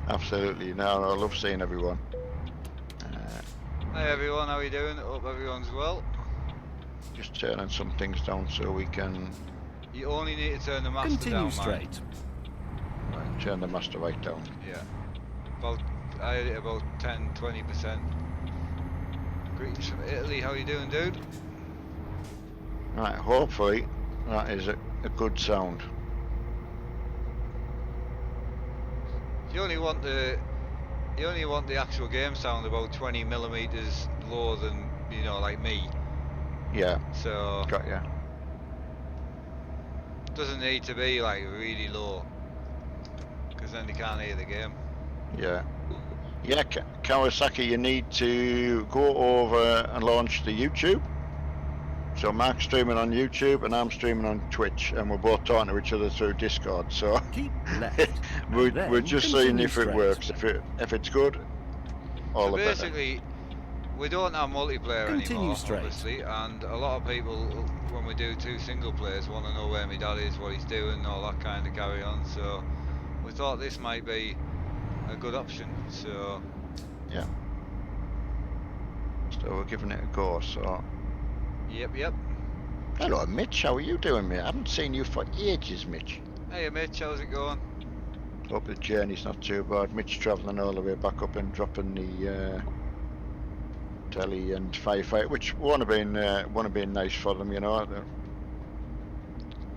Absolutely. No, I love seeing everyone. Hey everyone, how are you doing? Hope everyone's well. Just turning some things down so we can You only need to turn the master Continue down, man. straight. turn the master right down. Yeah. I had it about 10-20%. Greetings from Italy, how you doing, dude? Right, hopefully that is a good sound. You only want the actual game sound about 20 millimeters lower than, like me. Yeah, So got ya. doesn't need to be like really low, because then you can't hear the game. Yeah. Yeah, Kawasaki, you need to go over and launch the YouTube. So Mark's streaming on YouTube and I'm streaming on Twitch, and we're both talking to each other through Discord. So Keep left. we're just seeing if it straight. works. If it's good, all So the better. basically, we don't have multiplayer Continue anymore, straight. obviously, and a lot of people, when we do 2 single players, want to know where my dad is, what he's doing, all that kind of carry on. So we thought this might be a good option. So Yeah. So we're giving it a go. So yep. hello, Mitch. How are you doing, mate? I haven't seen you for ages, Mitch. Hey Mitch, how's it going? Hope the journey's not too bad. Mitch travelling all the way back up and dropping the telly and firefight, which would have been nice for them, you know. I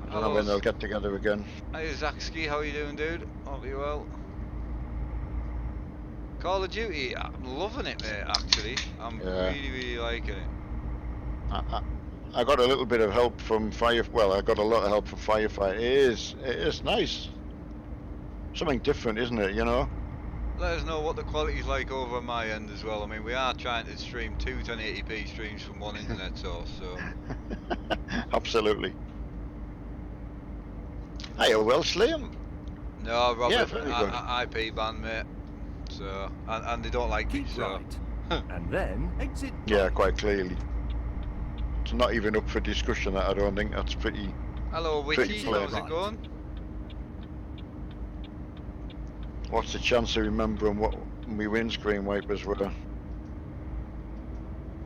don't know when they'll get together again. Hey Zakski, how you doing, dude? Hope you well. Call of Duty, I'm loving it, mate. Actually, I'm really liking it. I got a little bit of help from Well, I got a lot of help from Firefight. It is nice. Something different, isn't it? You know. Let us know what the quality's like over on my end as well. I mean, we are trying to stream 2 1080p streams from one internet source, so. Absolutely. Hey, Welsh Liam. No, Robert, Yeah, very good. IP ban, mate. So, and they don't like me, Keep so. right. And then exit. Yeah, right. quite clearly. It's not even up for discussion. That I don't think that's pretty. Hello, Witchy. plain. How's it going? What's the chance of remembering what my windscreen wipers were?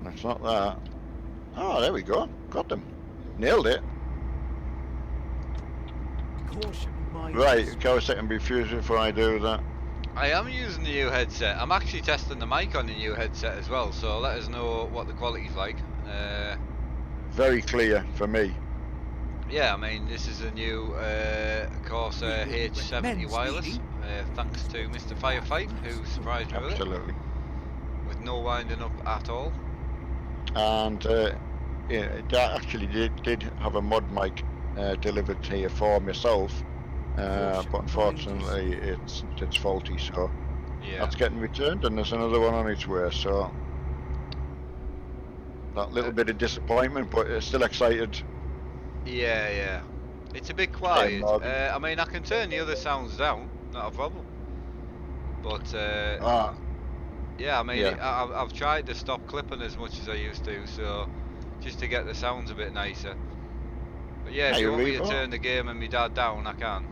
It's not that. Oh, there we go. Got them. Nailed it. Caution. Right, go a second before I do that. I am using the new headset. I'm actually testing the mic on the new headset as well, so let us know what the quality's like. Very clear for me. Yeah, I mean, this is a new Corsair H70 wireless, thanks to Mr. Firefight, who surprised me Absolutely. with no winding up at all. And that actually did have a mod mic delivered here for myself, but unfortunately it's faulty, so that's getting returned, and there's another one on its way. So that little bit of disappointment, but still excited. Yeah. It's a bit quiet. I mean, I can turn the other sounds down, not a problem. But yeah, I mean, I've tried to stop clipping as much as I used to, so just to get the sounds a bit nicer. But yeah, if you want me to turn the game and my dad down, I can.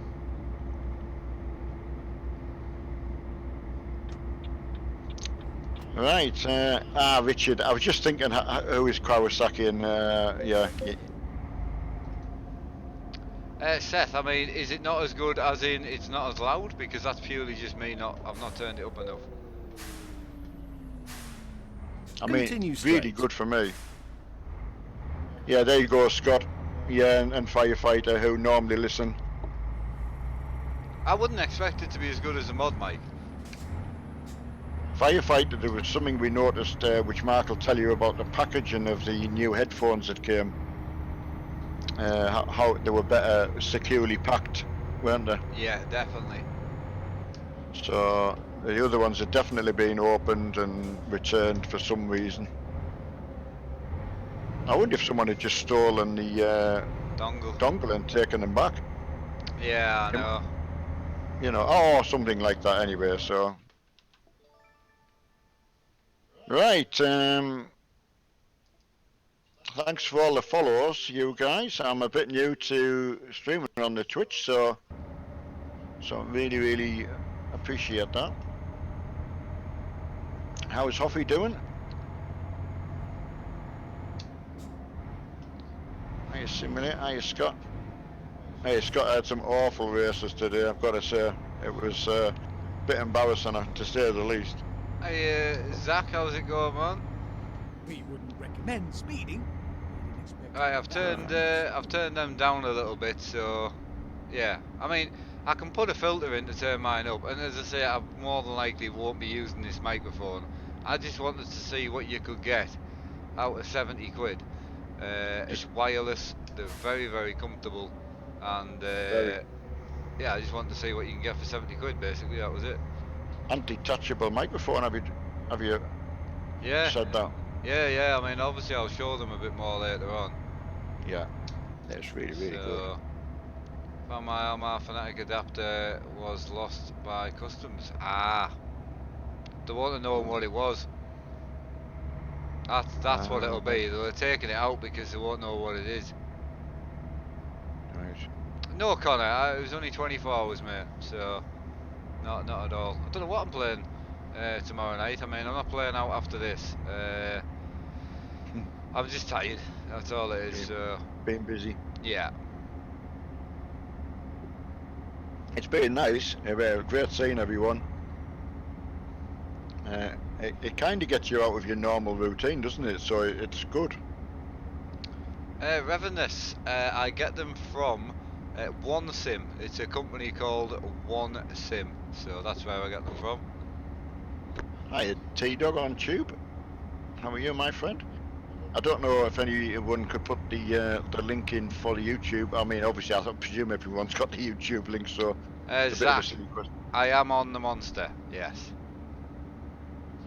Right, Richard, I was just thinking who is Kawasaki, and yeah. Seth, I mean, is it not as good as in it's not as loud? Because that's purely just me I've not turned it up enough. I mean, really good for me. Yeah, there you go, Scott. Yeah, and Firefighter, who normally listen. I wouldn't expect it to be as good as the mod mic. Firefighter, there was something we noticed, which Mark will tell you about the packaging of the new headphones that came. How they were better securely packed, weren't they? Yeah, definitely. So the other ones had definitely been opened and returned for some reason. I wonder if someone had just stolen the dongle and taken them back. Yeah, I know. You know, something like that anyway, so. Right, thanks for all the follows, you guys. I'm a bit new to streaming on the Twitch, so really Appreciate that. How is Hoffy doing? Hiya Simulator, hiya Scott. Hey, Scott had some awful races today, I've got to say. It was a bit embarrassing, to say the least. Hey, Zach, how's it going, man? We wouldn't recommend speeding. Right, I've turned them down a little bit, so yeah. I mean, I can put a filter in to turn mine up, and as I say, I more than likely won't be using this microphone. I just wanted to see what you could get out of 70 quid. It's wireless, they're very, very comfortable, and yeah, I just wanted to see what you can get for 70 quid, basically, that was it. Anti-touchable microphone, have you said that? Yeah, I mean, obviously I'll show them a bit more later on. Yeah, it's really, really good. Found my Almar Fanatic adapter was lost by customs. They want to know what it was. That's what it'll be. They're taking it out because they won't know what it is. Right. No, Connor, it was only 24 hours, mate. So, not at all. I don't know what I'm playing tomorrow night. I mean, I'm not playing out after this. I'm just tired. That's all it is. Being busy. Yeah. It's been nice. Great seeing everyone. It kind of gets you out of your normal routine, doesn't it? So it's good. Revenus, I get them from One Sim. It's a company called One Sim, so that's where I get them from. Hi, T-Dog on Tube. How are you, my friend? I don't know if anyone could put the link in for the YouTube. I mean, obviously, I presume everyone's got the YouTube link, so it's a bit of a silly question. I am on the Monster, yes.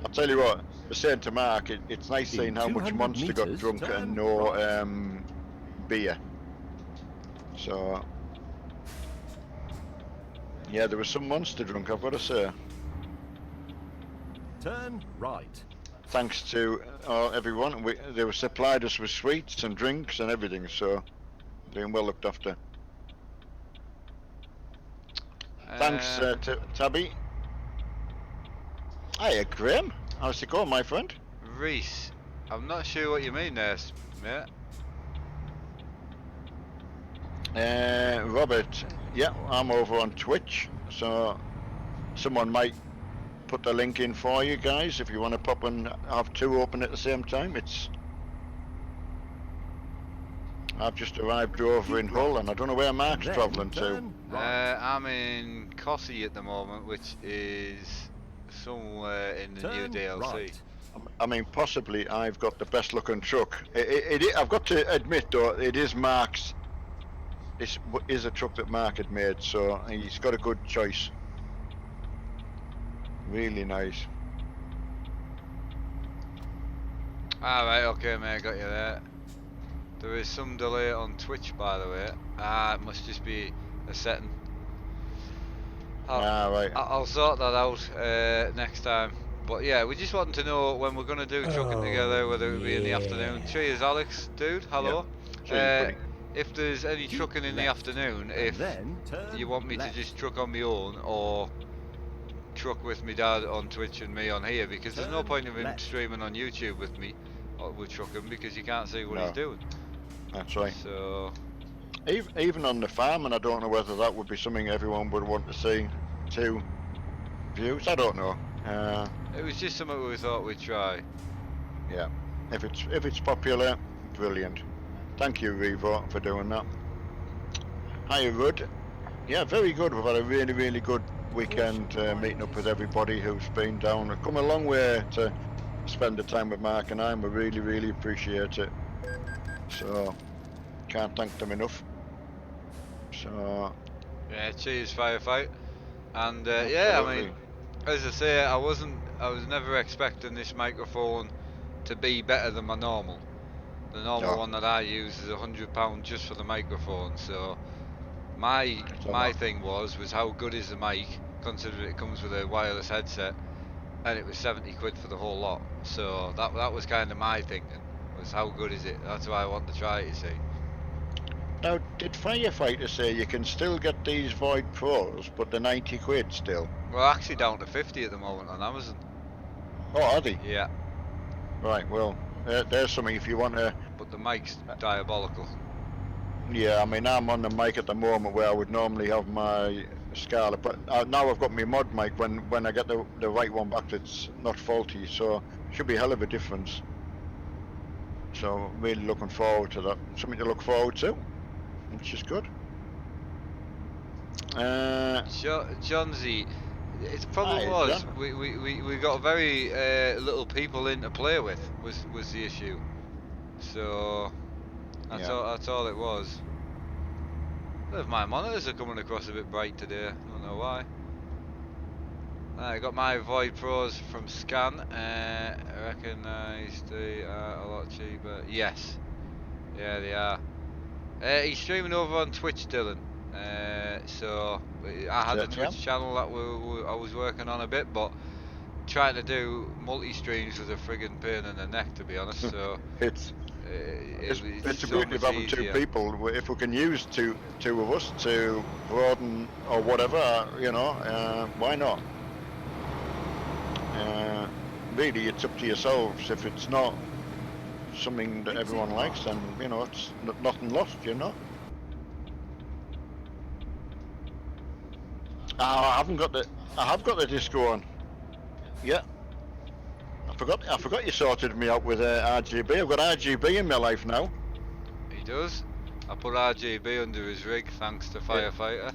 I'll tell you what, the saying to Mark, it's nice seeing how much Monster got drunk and no beer. So, yeah, there was some Monster drunk, I've got to say. Turn right. Thanks to everyone. They were supplied us with sweets and drinks and everything, so being well looked after. Thanks to Tabby. Hiya, Graham. How's it going, my friend? Reese, I'm not sure what you mean there, mate. Robert, yeah, I'm over on Twitch, so someone might put the link in for you guys if you want to pop and have two open at the same time. I've just arrived over in Hull, and I don't know where Mark's travelling to. I'm in Cossey at the moment, which is somewhere in the new DLC. Right. I mean, possibly I've got the best looking truck. I've got to admit, though, it is Mark's. This is a truck that Mark had made, so he's got a good choice. Really nice. Alright, okay, mate, got you there. There is some delay on Twitch, by the way. It must just be a setting. Right. I'll sort that out next time. But yeah, we just wanted to know when we're going to do trucking together, whether it be in the afternoon. Cheers, Alex, dude. Hello. Cheers, if there's any trucking in the afternoon, if you want me to just truck on my own, or truck with me dad on Twitch and me on here, because there's no point of him streaming on YouTube with me with trucking, because you can't see what he's doing. That's right. So even on the farm, and I don't know whether that would be something everyone would want to see. 2 views, I don't know. It was just something we thought we'd try. Yeah, if it's popular, brilliant. Thank you, Revo, for doing that. Hiya, Rud. Yeah, very good. We've had a really, really good weekend meeting up with everybody who's been down. We've come a long way to spend the time with Mark and I, and we really, really appreciate it. So, can't thank them enough. So, yeah, cheers, Firefight. And yeah, I mean, as I say, I was never expecting this microphone to be better than my normal. The normal one that I use is £100 just for the microphone. So my thing was how good is the mic, considering it comes with a wireless headset, and it was 70 quid for the whole lot. So that was kind of my thinking, was how good is it. That's why I wanted to try it, you see. Now, did Firefighter say you can still get these Void Pros, but they're 90 quid still? We're actually down to 50 at the moment on Amazon. Oh, are they? Yeah. Right, well, there's something if you want to... But the mic's diabolical. Yeah, I mean, I'm on the mic at the moment where I would normally have my Scarlet, but now I've got my mod mic when I get the right one back that's not faulty, so should be a hell of a difference. So really looking forward to that. Something to look forward to, which is good. Johnsy, the problem was we got very little people in to play with was the issue. So that's all it was. My monitors are coming across a bit bright today. I don't know why. I got my Void Pros from Scan. I recognise they are a lot cheaper. Yes, yeah they are. He's streaming over on Twitch, Dylan. So I had a Twitch channel that I was working on a bit, but trying to do multi-streams was a friggin' pain in the neck, to be honest. So it's a so beauty of having two people. If we can use two of us to broaden or whatever, you know, why not? Really, it's up to yourselves. If it's not something that everyone likes, then you know it's nothing lost, you know. I have got the disco on. Yeah. I forgot you sorted me out with RGB. I've got RGB in my life now. He does. I put RGB under his rig thanks to Firefighter.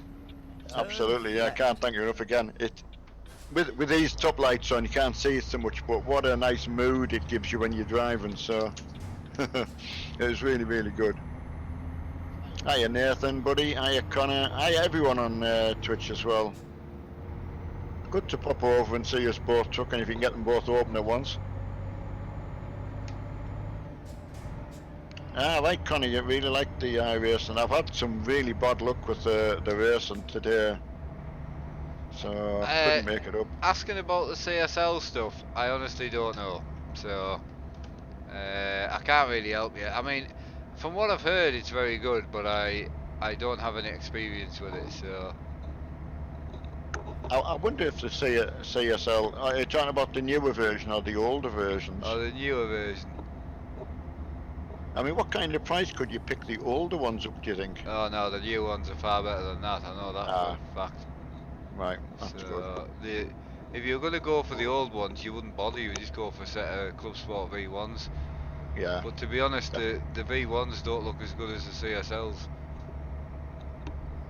Absolutely, yeah. I can't thank you enough again. With these top lights on, you can't see it so much, but what a nice mood it gives you when you're driving. So it was really, really good. Hiya Nathan, buddy. Hiya Connor. Hiya everyone on Twitch as well. Good to pop over and see us both trucking if you can get them both open at once. I like Connor, you really like the racing. I've had some really bad luck with the racing today. So couldn't make it up. Asking about the CSL stuff, I honestly don't know. So I can't really help you. I mean, from what I've heard, it's very good, but I don't have any experience with it. So I wonder if the CSL. Are you talking about the newer version or the older versions? Oh, the newer version. I mean, what kind of price could you pick the older ones up, do you think? Oh no, the new ones are far better than that. I know that for a fact. Right, that's good. If you're going to go for the old ones, you wouldn't bother. You would just go for a set of Club Sport V1s. Yeah. But to be honest, the V1s don't look as good as the CSLs.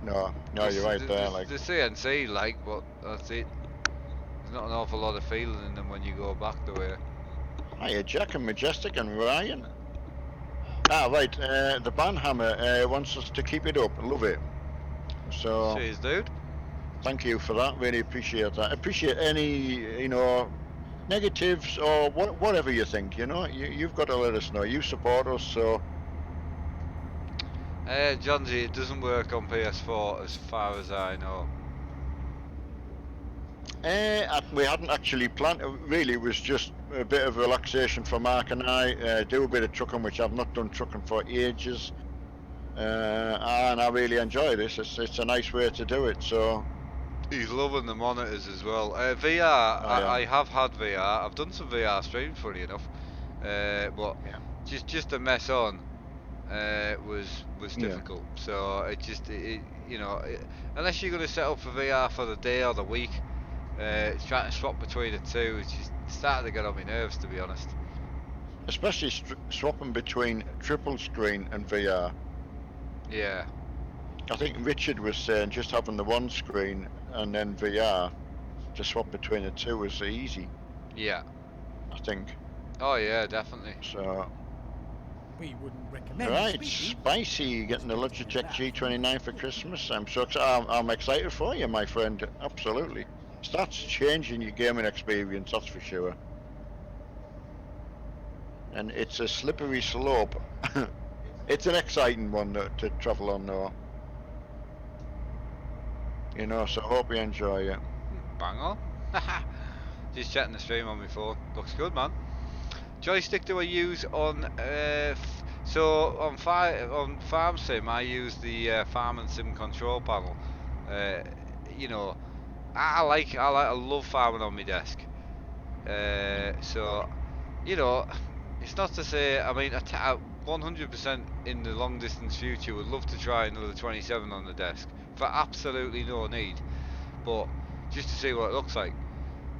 No, you're right there. The CNC, but that's it. There's not an awful lot of feeling in them when you go back the way. Hiya, Jack and Majestic and Ryan. Right. The Banhammer wants us to keep it up. Love it. So. Cheers, dude. Thank you for that. Really appreciate that. Appreciate any, negatives or whatever you think. You've got to let us know. You support us, so. Johnsy, it doesn't work on PS4 as far as I know. We hadn't actually planned. Really, it was just a bit of relaxation for Mark and I. Do a bit of trucking, which I've not done trucking for ages, and I really enjoy this. It's a nice way to do it. So. He's loving the monitors as well. VR, I have had VR. I've done some VR streams, funny enough, but just to mess on was difficult. So unless you're going to set up for VR for the day or the week, it's trying to swap between the two. It's just starting to get on my nerves, to be honest. Especially swapping between triple screen and VR. Yeah. I think Richard was saying just having the one screen and then VR to swap between the two is easy. Yeah. I think. Oh yeah, definitely. So. We wouldn't recommend. Right, Spicy getting the Logitech G29 for Christmas. I'm excited for you, my friend. Absolutely. Starts changing your gaming experience, that's for sure. And it's a slippery slope. It's an exciting one to travel on, though. So I hope you enjoy it. Bang on. Just chatting the stream on my phone. Looks good, man. Joystick do I use on So on Farm Sim, I use the Farm and Sim control panel. You know, I love farming on my desk. So, you know, it's not to say. I mean, 100% in the long distance future would love to try another 27 on the desk for absolutely no need, but just to see what it looks like.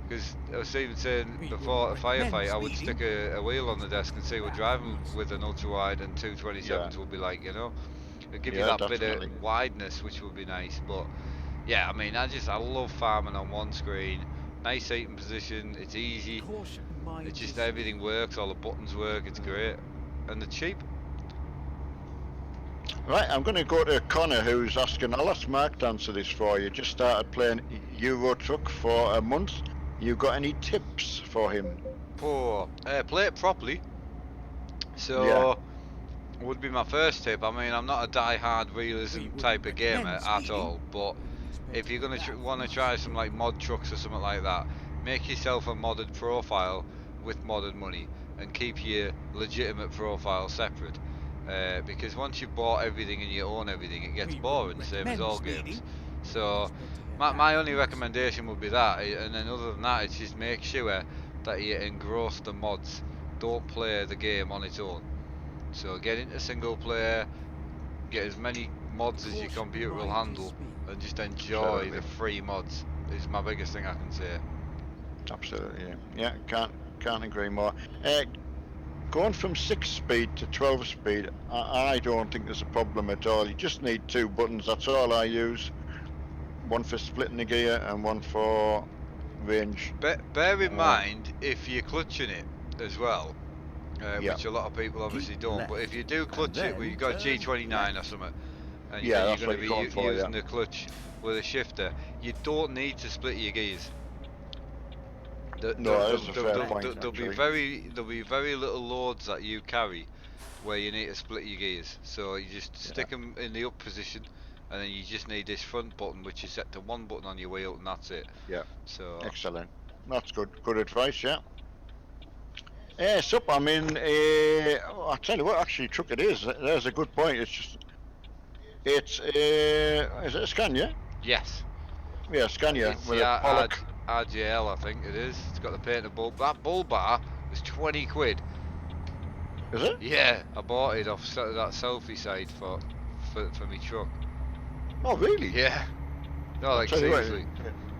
Because I was even saying before a firefight, I would stick a wheel on the desk and see what driving with an ultra wide and 227s would be like. You know, it'd give you that definitely. bit of wideness, which would be nice. But yeah, I mean, I love farming on one screen. Nice seating position. It's easy. It's just everything works. All the buttons work. It's great, and it's cheap. Right, I'm going to go to Connor, who's asking. I'll ask Mark to answer this for you. Just started playing Euro Truck for a month. You got any tips for him? Play it properly. So would be my first tip. I mean, I'm not a die-hard realism type of gamer at all, but if you're gonna want to try some like mod trucks or something like that, make yourself a modded profile with modded money and keep your legitimate profile separate. Because once you've bought everything and you own everything, it gets boring, same as all games. So my only recommendation would be that, and then other than that, it's just make sure that you engross the mods. Don't play the game on its own. So get into single player, get as many mods as your computer will handle, and just enjoy the free mods. Is my biggest thing I can say. Absolutely, yeah. Can't agree more. Going from 6-speed to 12-speed, I don't think there's a problem at all. You just need 2 buttons. That's all I use. One for splitting the gear and one for range. Bear in mind if you're clutching it as well. Which a lot of people obviously don't, but if you do clutch it, well, you've got a G29 or something, and you're going to be using the clutch with a shifter, you don't need to split your gears. There'll be very little loads that you carry where you need to split your gears, so you just stick them in the up position, and then you just need this front button, which is set to 1 button on your wheel, and that's it. Yeah. So excellent. That's good advice. Yeah. Sup, I mean, I'll tell you what, actually, truck it is. There's a good point. It's is it a Scania? yes. Yeah, Scania It's with the a Pollock. RGL, I think it is. It's got the painted bulb. That bull bar was 20 quid. Is it? Yeah, I bought it off that selfie site for my truck. Oh, really? Yeah. No, like seriously.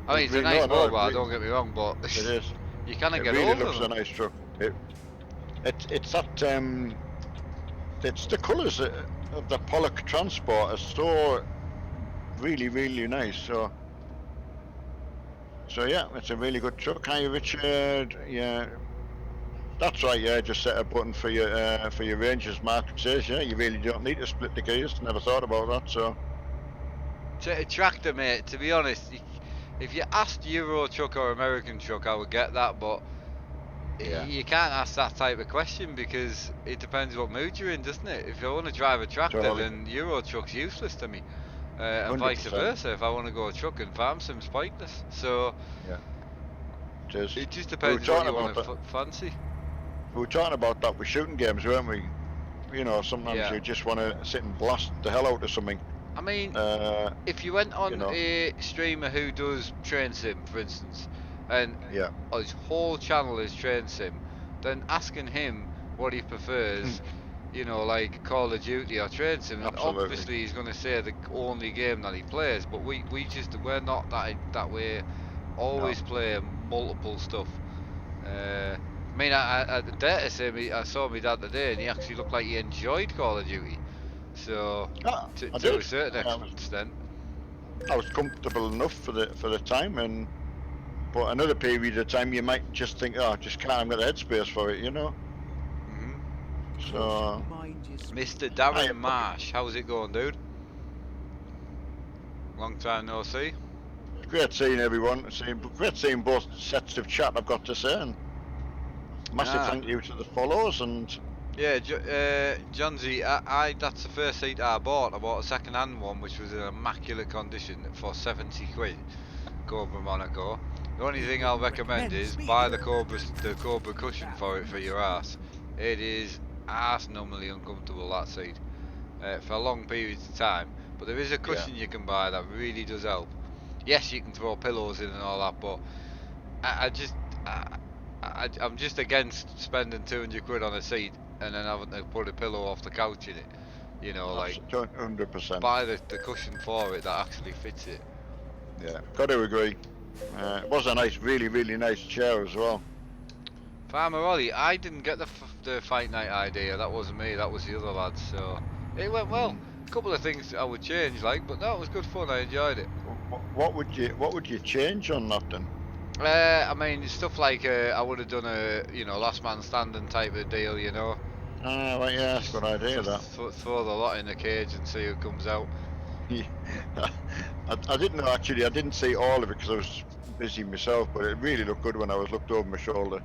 I mean, it's a nice bull bar. Don't get me wrong, but it is. You kind of it get really over looks them. a nice truck. It's that it's the colours of the Pollock Transport are so really nice. So yeah, it's a really good truck. Hi, Richard. Yeah, that's right. Yeah, just set a button for your ranges. Mark says, yeah, you really don't need to split the gears. Never thought about that. So a tractor, mate. To be honest, if you asked Euro truck or American truck, I would get that, but you can't ask that type of question because it depends what mood you're in, doesn't it? If I want to drive a tractor, then Euro truck's useless to me, and 100%. Vice versa. If I want to go a truck and farm sim's pointless. So it just depends what you want to fancy. We were talking about that with shooting games, weren't we? You know, sometimes you just want to sit and blast the hell out of something. I mean, if you went on a streamer who does train sim, for instance, and his whole channel is train sim, then asking him what he prefers, you know, like Call of Duty or train sim, and obviously he's going to say the only game that he plays. But we're not that way. Always play multiple stuff. I mean, I dare to say, I saw my dad today, and he actually looked like he enjoyed Call of Duty. So to a certain extent, I was comfortable enough for the time, but another period of time you might just think, oh, I just can't get the headspace for it, you know. So, Mr. Darren Marsh, how's it going, dude? Long time no see. Great seeing everyone. Great seeing both sets of chat, I've got to say, and massive thank you to the follows and. Yeah, Johnsy, that's the first seat I bought. I bought a second-hand one, which was in immaculate condition for 70 quid. Cobra Monaco. The only thing I'll recommend is buy the Cobra cushion for it for your ass. It is arse-numbingly uncomfortable, that seat, for long periods of time. But there is a cushion you can buy that really does help. Yes, you can throw pillows in and all that, but I'm just against spending 200 quid on a seat and then having to put a pillow off the couch in it. You know, like 100%. buy the cushion for it that actually fits it. Yeah, got to agree. It was a nice, really nice chair as well. Farmer Ollie, I didn't get the fight night idea. That wasn't me. That was the other lads. So it went well. A couple of things I would change, like, but no, it was good fun. I enjoyed it. What would you change on that then? I mean, stuff like I would have done a last man standing type of deal. Right, yeah, that's a good idea. That. Throw the lot in a cage and see who comes out. I didn't know actually. I didn't see all of it because I was busy myself, but it really looked good when I was looked over my shoulder.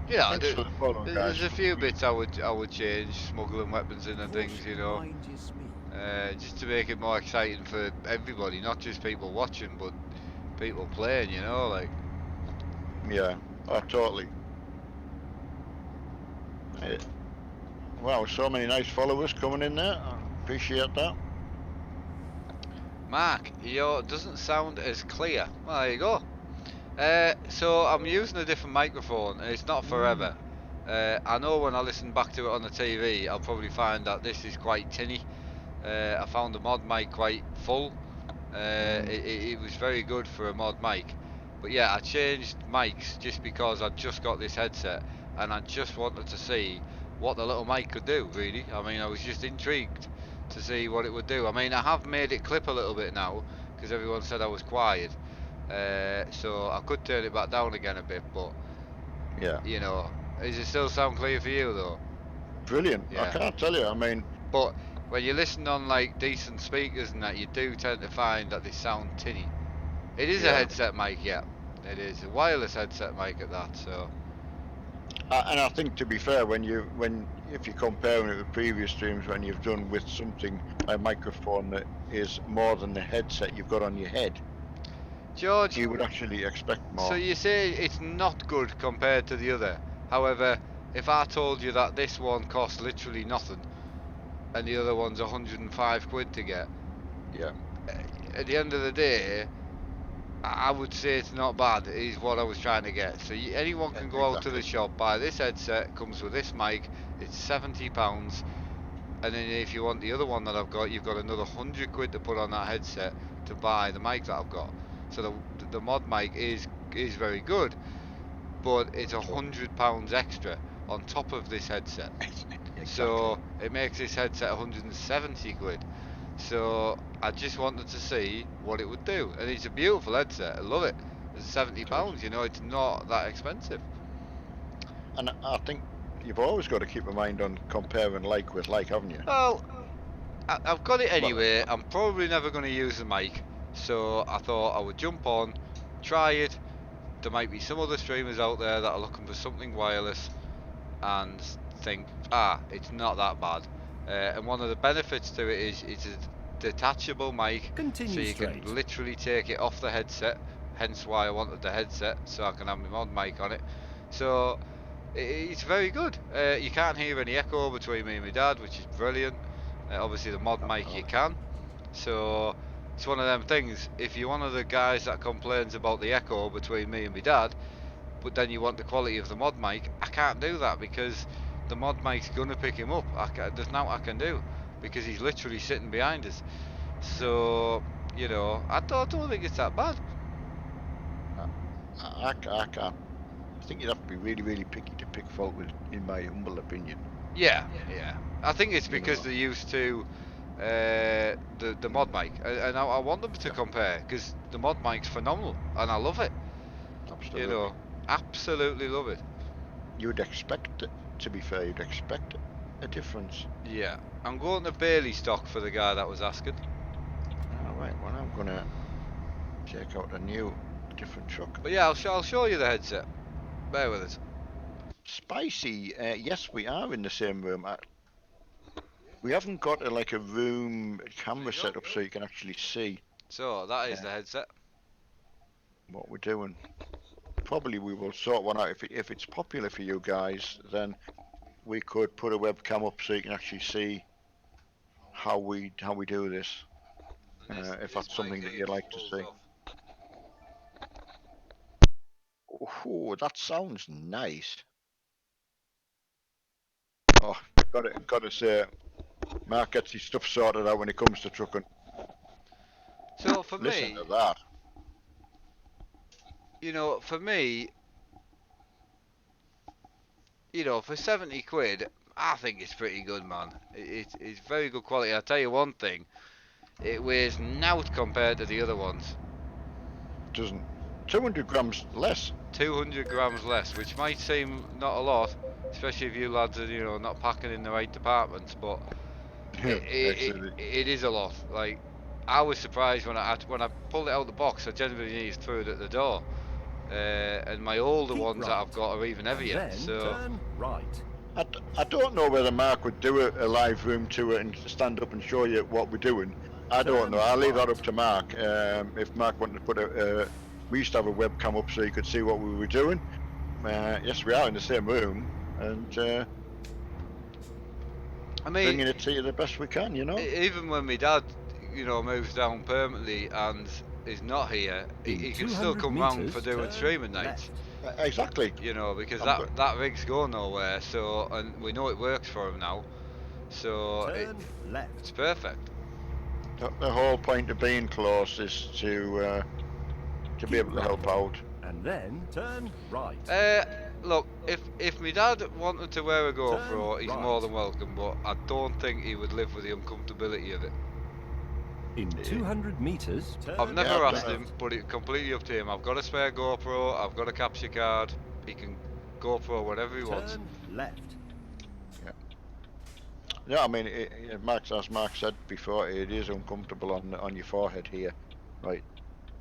Yeah, Thanks for the follow, guys. there's a few bits I would change, smuggling weapons in and things, just to make it more exciting for everybody, not just people watching, but people playing, like. Yeah, oh, totally. Wow, so many nice followers coming in there. I appreciate that. Mark, your doesn't sound as clear. Well, there you go. So I'm using a different microphone, and it's not forever. I know when I listen back to it on the TV, I'll probably find that this is quite tinny. I found the mod mic quite full. It was very good for a mod mic. But yeah, I changed mics just because I just got this headset, and I just wanted to see what the little mic could do, really. I mean, I was just intrigued to see what it would do. I mean, I have made it clip a little bit now, because everyone said I was quiet. So I could turn it back down again a bit, but yeah, does it still sound clear for you though? Brilliant. Yeah. I can't tell you. I mean, but when you listen on like decent speakers and that, you do tend to find that they sound tinny. It is a headset mic, yeah. It is a wireless headset mic at that. So. And I think, to be fair, if you're comparing it with previous streams when you've done with something, a microphone that is more than the headset you've got on your head, George, you would actually expect more. So you say it's not good compared to the other. However, if I told you that this one costs literally nothing, and the other one's 105 quid to get, yeah. At the end of the day, I would say it's not bad, is what I was trying to get. So anyone can go out to the shop, buy this headset, comes with this mic, it's £70, and then if you want the other one that I've got, you've got another 100 quid to put on that headset to buy the mic that I've got. So the mod mic is very good, but it's £100 extra on top of this headset. Exactly. So it makes this headset 170 quid. So I just wanted to see what it would do, and it's a beautiful headset. I love it. It's £70. It's not that expensive. And I think you've always got to keep in mind on comparing like with like, haven't you? Well, I've got it anyway. I'm probably never going to use the mic, so I thought I would jump on, try it. There might be some other streamers out there that are looking for something wireless and think, it's not that bad. And one of the benefits to it is it's a detachable mic, so you can literally take it off the headset. Hence why I wanted the headset, so I can have my mod mic on it. So it's very good. You can't hear any echo between me and my dad, which is brilliant. Obviously the mod mic you can. So it's one of them things. If you're one of the guys that complains about the echo between me and my dad, but then you want the quality of the mod mic, I can't do that because the mod mic's gonna pick him up. There's nothing I can do because he's literally sitting behind us. So I don't think it's that bad. I can't. I think you'd have to be really picky to pick fault with, in my humble opinion. Yeah. I think it's because they're used to the mod mic, and I want them to compare because the mod mic's phenomenal and I love it. Absolutely. Absolutely love it. You'd expect it, to be fair, you'd expect a difference. Yeah, I'm going to Bailey stock for the guy that was asking. Alright, well I'm gonna check out a new, different truck. But yeah, I'll show you the headset. Bear with us. Spicy, yes we are in the same room. We haven't got a room camera set up so you can actually see. So that is the headset. What we're doing. probably we will sort one out. If it's popular for you guys, then we could put a webcam up so you can actually see how we do this. If that's something that you'd like to see. Oh, that sounds nice. Oh, got to say, Mark gets his stuff sorted out when it comes to trucking. So for Listen me, to that. you know, for me, you know, for 70 quid, I think it's pretty good, man. It's very good quality. I'll tell you one thing, it weighs nought compared to the other ones. Doesn't 200 grams less. 200 grams less, which might seem not a lot, especially if you lads are, you know, not packing in the right departments, but it is a lot. Like, I was surprised when I pulled it out of the box. I genuinely threw it at the door, and my older ones that I've got are even heavier. So turn right. I don't know whether Mark would do a live room tour and stand up and show you what we're doing. I don't know. I'll leave that up to Mark. If Mark wanted to put we used to have a webcam up so you could see what we were doing. Yes, we are in the same room, and I mean, bringing it to you the best we can, you know. Even when my dad, you know, moves down permanently and is not here, he can still come round for doing streaming nights. Exactly. You know, because that rig's going nowhere. So, and we know it works for him now. So it's perfect. The whole point of being close is to be able to help out. And then turn right. Look, if my dad wanted to wear a GoPro, he's more than welcome, but I don't think he would live with the uncomfortability of it. In 200 meters, I've never asked him, but it's completely up to him. I've got a spare GoPro, I've got a capture card, he can GoPro whatever he wants. Left. Yeah, I mean, as Mark said before, it is uncomfortable on your forehead here, right?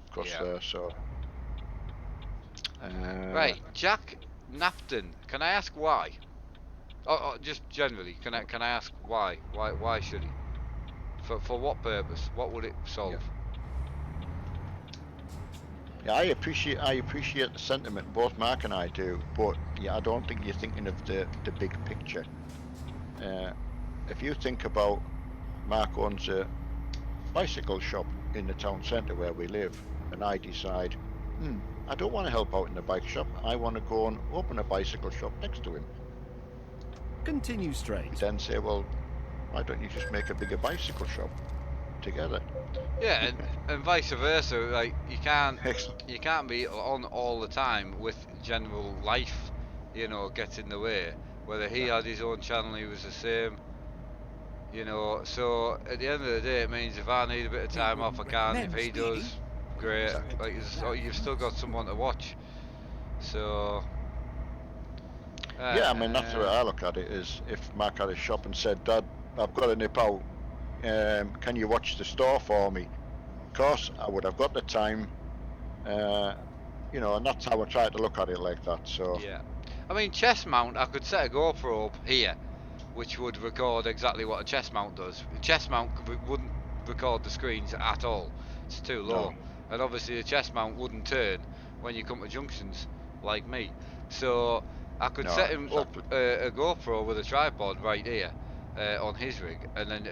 Across there, so. Right, Jack Napton. Can I ask why? Oh, just generally, can I ask why? Why should he? For what purpose? What would it solve? Yeah, I appreciate the sentiment. Both Mark and I do, but yeah, I don't think you're thinking of the big picture. If you think about, Mark owns a bicycle shop in the town centre where we live, and I decide, I don't want to help out in the bike shop. I want to go and open a bicycle shop next to him. Continue straight. We then say, well, why don't you just make a bigger bicycle shop together? Yeah, and vice versa. Like you can't be on all the time with general life, you know, gets in the way. Whether he had his own channel, he was the same. You know, so at the end of the day, it means if I need a bit of time off, I can. If he does, great. Like you've still got someone to watch. So. Yeah, I mean that's the way I look at it. Is if Mark had a shop and said, "Dad, I've got to nip out. Can you watch the store for me?" Of course, I would have got the time. You know, and that's how I try to look at it like that. So. Yeah, I mean, chest mount. I could set a GoPro up here, which would record exactly what a chest mount does. A chest mount wouldn't record the screens at all. It's too low, and obviously the chest mount wouldn't turn when you come to junctions like me. So I could set him up a GoPro with a tripod right here on his rig, and then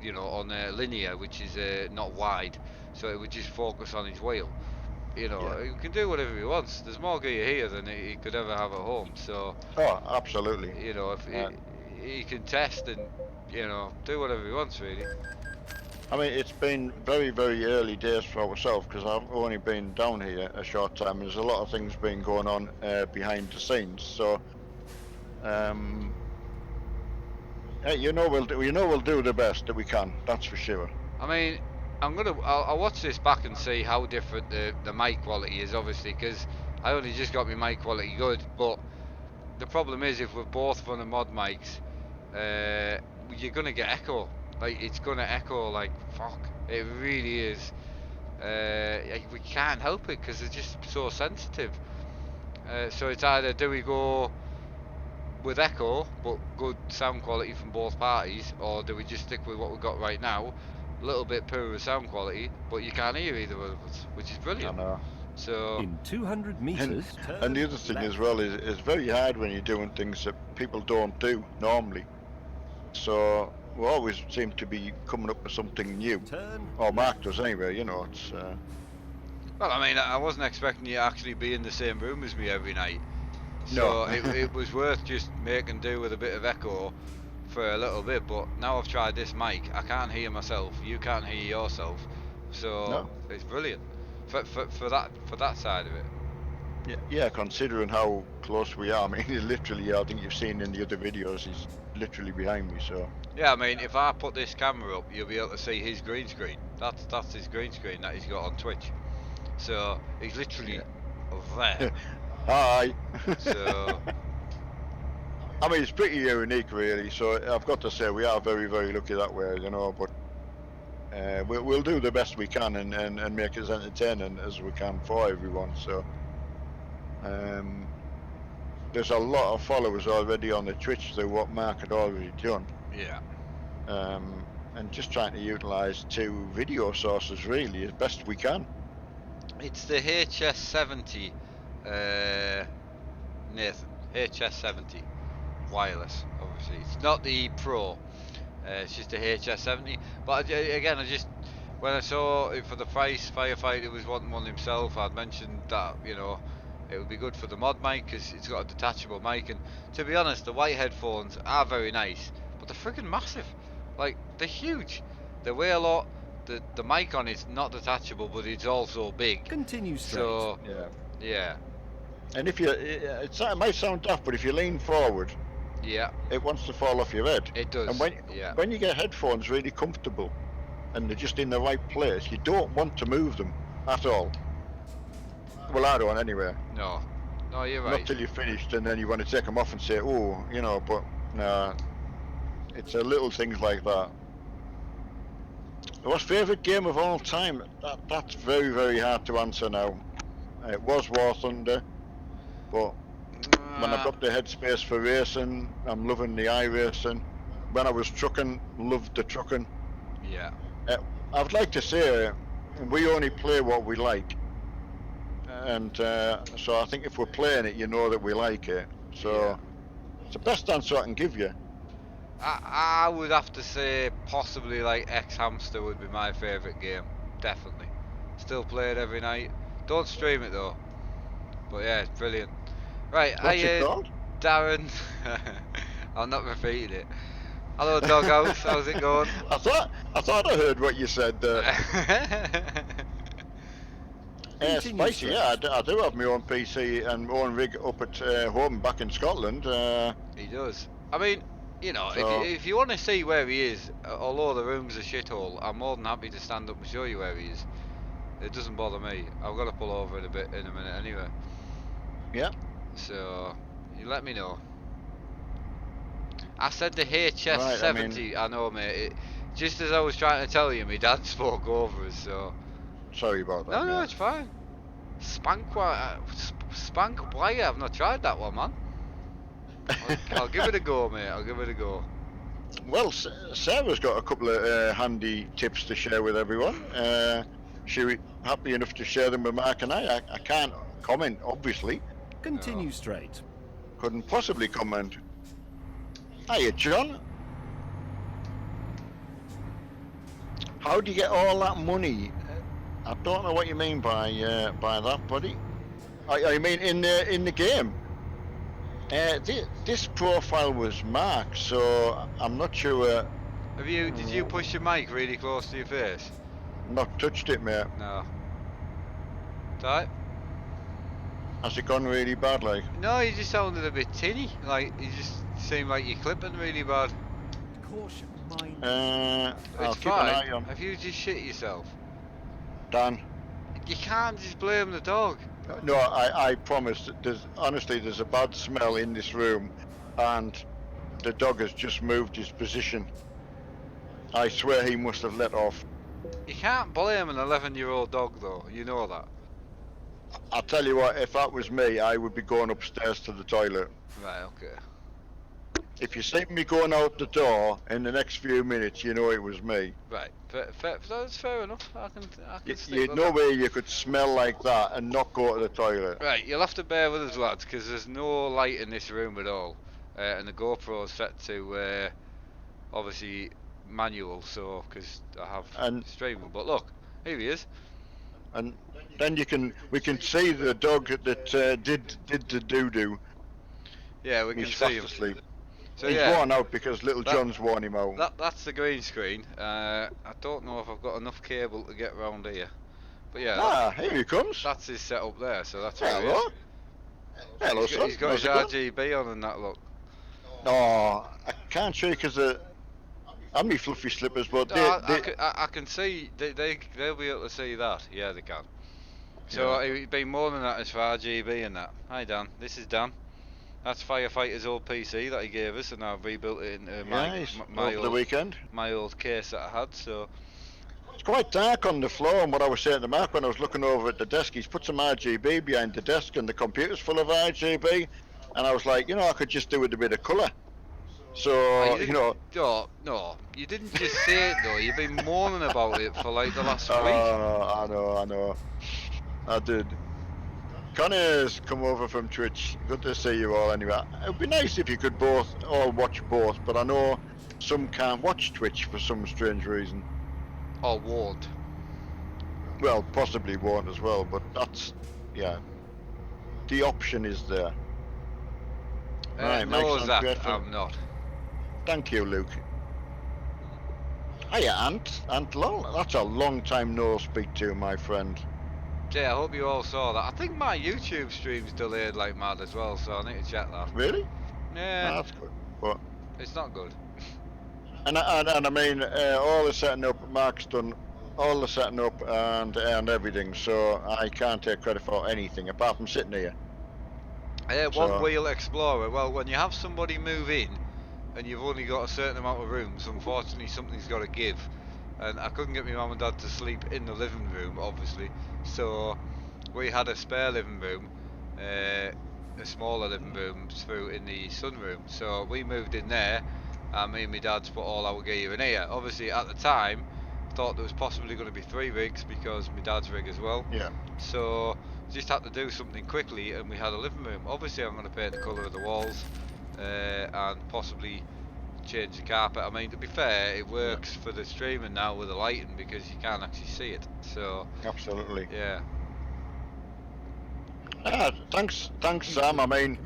you know on linear, which is not wide, so it would just focus on his wheel. You know, he can do whatever he wants. There's more gear here than he could ever have at home. So. Oh, absolutely. You know, if he can test and you know do whatever he wants really. I mean, it's been very, very early days for ourselves because I've only been down here a short time. There's a lot of things been going on behind the scenes, so you know we'll do the best that we can. That's for sure. I mean, I'll watch this back and see how different the mic quality is, obviously, because I only just got my mic quality good, but the problem is if we're both running mod mics, you're gonna get echo. Like it's gonna echo like fuck. It really is. We can't help it because it's just so sensitive. So it's either do we go with echo but good sound quality from both parties, or do we just stick with what we've got right now? A little bit poorer sound quality, but you can't hear either of us, which is brilliant. I know. So In 200 meters, turn And the other thing left. as well is it's very hard when you're doing things that people don't do normally. So we always seem to be coming up with something new. Turn Or Mark left. does anyway, you know, it's... well, I mean, I wasn't expecting you to actually be in the same room as me every night. No. So it was worth just making do with a bit of echo for a little bit. But now I've tried this mic, I can't hear myself. You can't hear yourself. So No. it's brilliant for that side of it. Yeah, considering how close we are. I mean, he's literally, I think you've seen in the other videos, he's literally behind me, so... Yeah, I mean, if I put this camera up, you'll be able to see his green screen. That's his green screen that he's got on Twitch. So he's literally there. Hi! So I mean, it's pretty unique, really, so I've got to say, we are very, very lucky that way, you know, but... we'll do the best we can and make it as entertaining as we can for everyone, so... there's a lot of followers already on the Twitch through what Mark had already done. yeah. And just trying to utilise 2 video sources really as best we can. It's the HS70, Nathan. HS70 wireless, obviously. It's not the Pro. It's just a HS70. But again, when I saw it for the price, Firefighter was wanting one himself. I'd mentioned that, you know, it would be good for the mod mic because it's got a detachable mic. And to be honest, the white headphones are very nice, but they're freaking massive. Like, they're huge. They weigh a lot. The mic on it's not detachable, but it's also big. Continue straight. So Yeah. And if you, it might sound tough, but if you lean forward, yeah, it wants to fall off your head. it does. And when you get headphones really comfortable, and they're just in the right place, you don't want to move them at all. Well, I don't anyway. No, you're right. Not till you're finished, and then you want to take them off and say, oh, you know, but nah, it's a little things like that. What's favourite game of all time? That's very, very hard to answer now. It was War Thunder, but when I've got the headspace for racing, I'm loving the iRacing. When I was trucking, loved the trucking. Yeah. I would like to say we only play what we like, and so I think if we're playing it, you know that we like it. So it's the best answer I can give you. I would have to say possibly like X Hamster would be my favourite game, definitely. Still play it every night. Don't stream it though. But yeah, it's brilliant. Right, What's it called? Darren. I'm not repeating it. Hello Doghouse, how's it going? I thought I heard what you said there. Spicy, yeah, I do have my own PC and my own rig up at home back in Scotland. He does. I mean, you know, So- if you want to see where he is, although the room's a shithole, I'm more than happy to stand up and show you where he is. It doesn't bother me. I've got to pull over in a minute anyway. Yeah. So you let me know. I said the HS70. I know, mate. Just as I was trying to tell you, my dad spoke over us. So Sorry about that. no, mate. it's fine. Spank wire. I've not tried that one, man. I'll give it a go, mate. I'll give it a go. Well, Sarah's got a couple of handy tips to share with everyone. She happy enough to share them with Mark and I. I can't comment, obviously. Continue straight. Couldn't possibly comment. Hiya, John. How do you get all that money? I don't know what you mean by that, buddy. I mean in the game. This profile was Mark, so I'm not sure. Did you push your mic really close to your face? Not touched it, mate. No. Right? Has it gone really bad, like? No, you just sounded a bit tinny. Like you just seemed like you're clipping really bad. Caution, mind. I'll It's keep an eye fine. on Have you just shit yourself? Dan. You can't just blame the dog. No, I promise. There's a bad smell in this room, and the dog has just moved his position. I swear he must have let off. You can't blame an 11-year-old dog though. You know that. I'll tell you what. If that was me, I would be going upstairs to the toilet. Right. Okay. if you see me going out the door in the next few minutes, you know it was me. Right, that's fair enough. I can stick You'd with no that. way you could smell like that and not go to the toilet. Right, you'll have to bear with us, lads, because there's no light in this room at all, and the GoPro is set to obviously manual, so because I have streaming. But look, here he is. And then we can see the dog that did the doo-doo. Yeah, we can He's see fast him. asleep. So He's yeah, worn out because little John's worn him out. that's the green screen. I don't know if I've got enough cable to get around here, but yeah. Here he comes. That's his setup there. So that's where Hello. he is. Hello, son. He's got his RGB on and that, look. Oh, I can't show you because I'm me fluffy slippers, but I can see they'll be able to see that. Yeah, they can. So it'd be more than that as for RGB and that. Hi Dan, this is Dan. That's Firefighter's old PC that he gave us, and I've rebuilt it into my old case that I had. So it's quite dark on the floor, and what I was saying to Mark when I was looking over at the desk, he's put some RGB behind the desk, and the computer's full of RGB, and I was like, I could just do with a bit of colour. So no, you didn't just say it though. You've been moaning about it for like the last week. I know. I did. Connor's come over from Twitch. Good to see you all anyway. It would be nice if you could all watch both, but I know some can't watch Twitch for some strange reason. Or won't. Well, possibly won't as well, but that's, the option is there. Right, knows that I'm not. Thank you, Luke. Hiya, Ant. That's a long time no speak to, my friend. Yeah, I hope you all saw that. I think my YouTube stream's delayed like mad as well, so I need to check that. Really? Yeah. No, that's good. But it's not good. And I mean, all the setting up, Mark's done all the setting up and everything, so I can't take credit for anything apart from sitting here. One wheel explorer. Well, when you have somebody move in and you've only got a certain amount of rooms, unfortunately something's got to give. And I couldn't get my mum and dad to sleep in the living room, obviously. So we had a spare living room, a smaller living room through in the sunroom. So we moved in there, and me and my dad's put all our gear in here. Obviously, at the time, thought there was possibly going to be 3 rigs because my dad's rig as well. Yeah. So just had to do something quickly, and we had a living room. Obviously, I'm going to paint the colour of the walls, and possibly change the carpet. I mean, to be fair, it works for the streaming now with the lighting because you can't actually see it. So absolutely. Yeah. Thanks, Sam. I mean,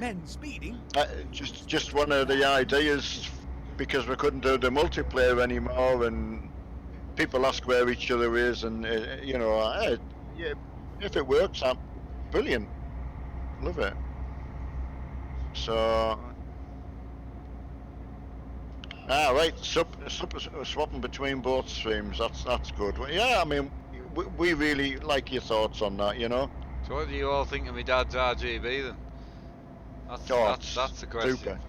just one of the ideas because we couldn't do the multiplayer anymore, and people ask where each other is, and if it works, brilliant. Love it. So. Right, swapping between both streams, that's good. Yeah, I mean, we really like your thoughts on that, So what do you all think of my dad's RGB then? That's the question. Super.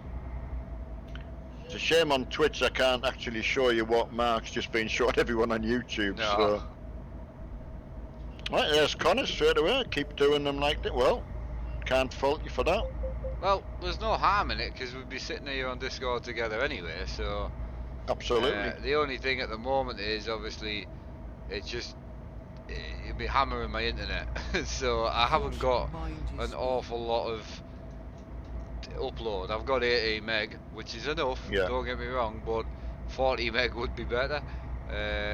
It's a shame on Twitch I can't actually show you what Mark's just been showing everyone on YouTube. No. So. Right, there's Connor straight away. Keep doing them like that. Well, can't fault you for that. Well, there's no harm in it because we'd be sitting here on Discord together anyway, so... Absolutely. The only thing at the moment is, obviously, it'd be hammering my internet. So I haven't got an awful lot of upload. I've got 18 meg, which is enough, don't get me wrong, but 40 meg would be better.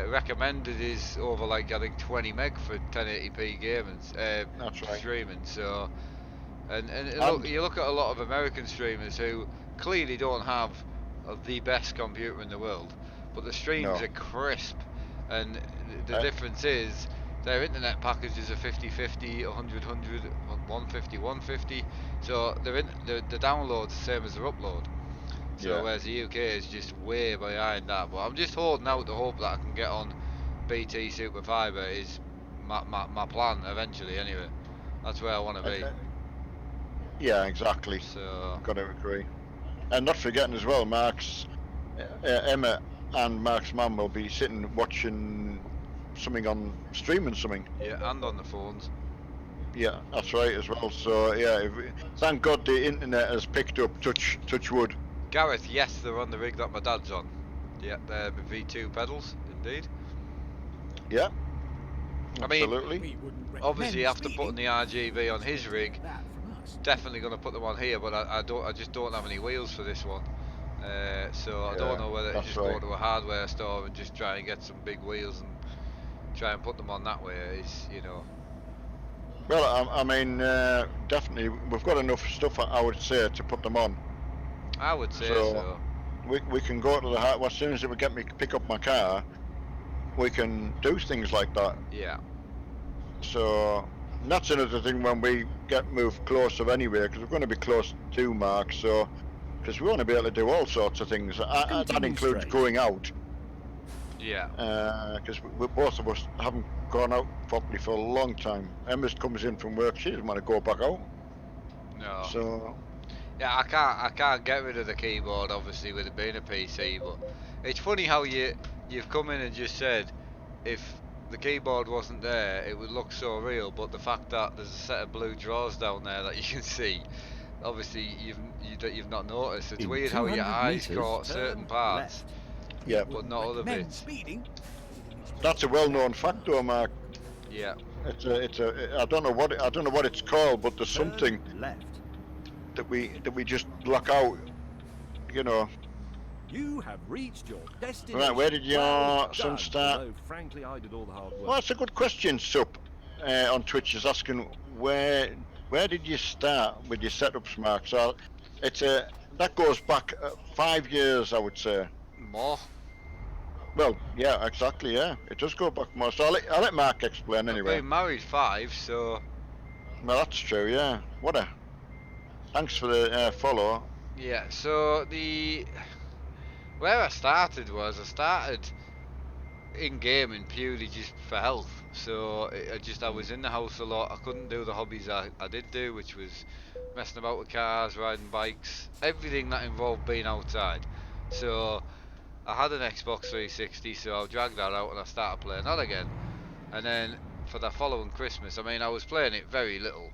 Recommended is over like, I think, 20 meg for 1080p gaming, That's right. streaming, so... And you look at a lot of American streamers who clearly don't have the best computer in the world, but the streams are crisp, and the difference is their internet packages are 50/50, 100/100, 150/150, so the download's the same as their upload. So whereas the UK is just way behind that. But I'm just holding out the hope that I can get on BT Super Fibre is my plan eventually. Anyway, that's where I want to be. Yeah, exactly. So got to agree, and not forgetting as well, Emma and Mark's mum will be sitting watching something streaming something. Yeah, and on the phones. Yeah, that's right as well. So yeah, thank God the internet has picked up. Touch wood. Gareth, yes, they're on the rig that my dad's on. Yeah, they're V2 pedals, indeed. Yeah, I absolutely. mean, obviously after putting the RGB on his rig, definitely going to put them on here, but I just don't have any wheels for this one. So I don't know whether to just go to a hardware store and just try and get some big wheels and try and put them on that way. Is, you know. Well, I mean, definitely, we've got enough stuff, I would say, to put them on. I would say so. We can go to the hardware, as soon as it would get me pick up my car, we can do things like that. Yeah. So that's another thing when we get moved closer anyway, because we're going to be close to Mark, so because we want to be able to do all sorts of things. That includes going out. Yeah. Because we both of us haven't gone out properly for a long time. Emma comes in from work; she doesn't want to go back out. No. So. Yeah, I can't get rid of the keyboard, obviously, with it being a PC. But it's funny how you've come in and just said if the keyboard wasn't there, it would look so real. But the fact that there's a set of blue drawers down there that you can see, obviously you've not noticed. It's weird how your eyes caught certain parts, yeah, but not other bits. That's a well-known fact, though, Mark. Yeah. It's a I don't know what it's called, but there's something that we just block out. You know. You have reached your destination. Right, where did your son start? Although, frankly, I did all the hard work. Well, that's a good question. Sup on Twitch is asking where did you start with your setups, Mark? So it's that goes back 5 years, I would say. More. Well, yeah, exactly. Yeah, it does go back more. So I'll let Mark explain anyway. I've been married 5, so. Well, that's true. Yeah. Thanks for the follow. Yeah. So where I started in gaming purely just for health. So I was in the house a lot. I couldn't do the hobbies I did do, which was messing about with cars, riding bikes, everything that involved being outside. So I had an Xbox 360, so I dragged that out and I started playing that again. And then for the following Christmas, I mean, I was playing it very little.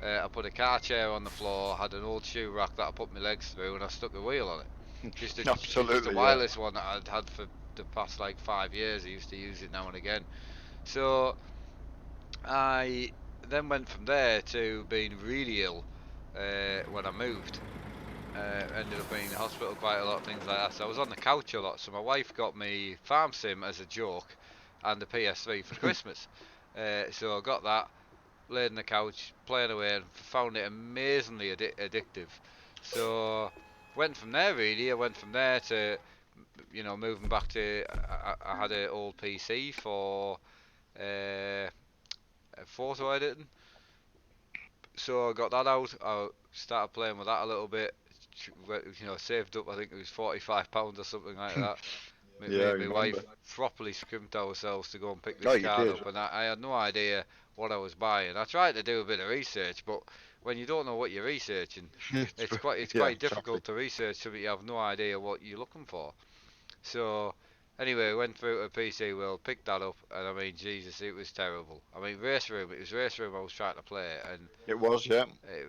I put a car chair on the floor, had an old shoe rack that I put my legs through, and I stuck a wheel on it. Just a wireless one that I'd had for the past like 5 years. I used to use it now and again. So I then went from there to being really ill when I moved. Ended up being in the hospital quite a lot, things like that. So I was on the couch a lot. So my wife got me Farm Sim as a joke and the PS3 for Christmas. So I got that, laid on the couch, playing away, and found it amazingly addictive. So went from there really. I went from there to, moving back to. I had an old PC for photo editing. So I got that out. I started playing with that a little bit. Saved up. I think it was £45 or something like that. Me and my wife properly scrimped ourselves to go and pick this card up, and I had no idea what I was buying. I tried to do a bit of research, but when you don't know what you're researching, it's quite difficult to research something you have no idea what you're looking for. So anyway, went through to PC World, picked that up, and I mean, Jesus, it was terrible. I mean, it was Race Room I was trying to play, and it was, yeah.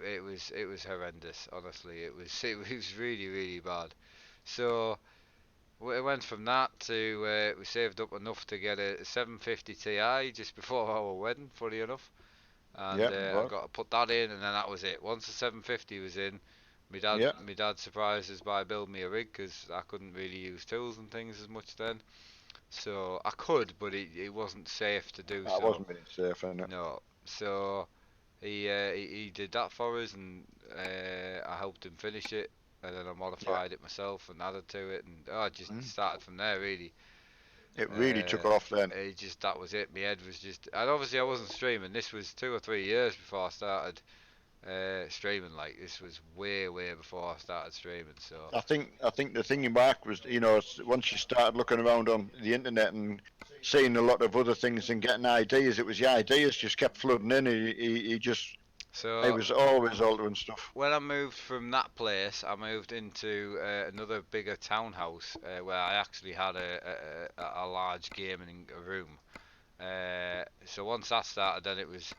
It was horrendous. Honestly, it was really really bad. So we went from that to we saved up enough to get a 750 Ti just before our wedding, funny enough, and I got to put that in, and then that was it. Once the 750 was in, my dad surprised us by building me a rig because I couldn't really use tools and things as much then. So I could, but it wasn't safe to do so. It wasn't really safe, innit? No. So he did that for us, and I helped him finish it, and then I modified it myself and added to it, and I just started from there really. It really took off then. That was it. My head was just, and obviously I wasn't streaming. This was 2 or 3 years before I started streaming. Like this was way before I started streaming. So I think the thing in Mark was, once you started looking around on the internet and seeing a lot of other things and getting ideas, it was the ideas just kept flooding in. He was always altering stuff. When I moved from that place, I moved into another bigger townhouse where I actually had a large gaming room. So once that started, then it was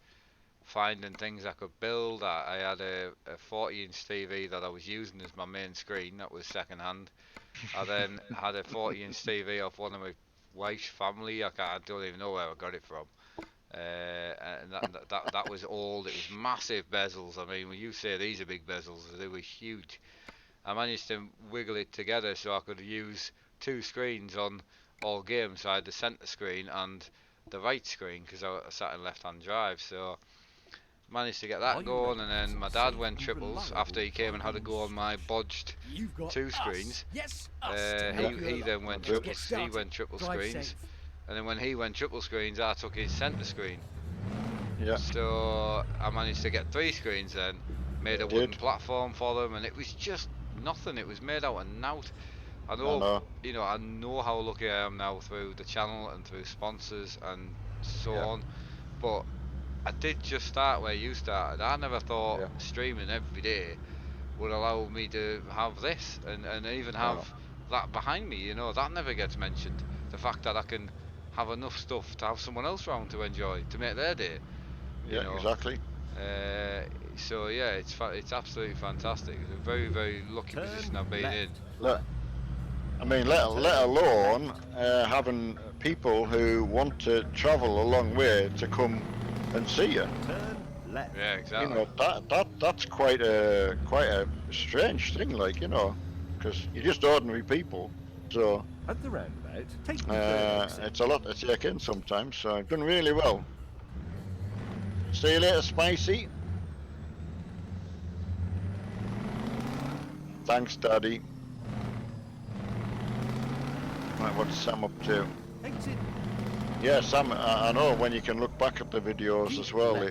finding things I could build. I had a 40-inch TV that I was using as my main screen. That was second hand. I then had a 40-inch TV off one of my wife's family. I don't even know where I got it from. And that was old. It was massive bezels. I mean, when you say these are big bezels, they were huge. I managed to wiggle it together so I could use 2 screens on all games. So I had the centre screen and the right screen because I sat in left-hand drive. So managed to get that going, and then my dad went triples after he came and had a go on my bodged 2 screens. He then went triples. He went triple screens, and then when he went triple screens, I took his centre screen. Yeah. So I managed to get 3 screens then, made a wooden platform for them, and it was just nothing. It was made out of nout. I know. You know, I know how lucky I am now through the channel and through sponsors and so on, but I did just start where you started. I never thought streaming every day would allow me to have this and even have that behind me, you know. That never gets mentioned. The fact that I can have enough stuff to have someone else around to enjoy, to make their day. You know? Exactly. So yeah, it's absolutely fantastic. It's a very, very lucky position I've been in. Look, I mean, let alone having people who want to travel a long way to come and see you. Yeah, exactly. You know, that's quite a strange thing, like, you know, because you're just ordinary people. So At the roundabout, take it's a lot to take in sometimes. So I've done really well. See you later, Spicy. Thanks, Daddy. Right, what's Sam up to? Exit. Yeah, Sam, I know when you can look back at the videos as well.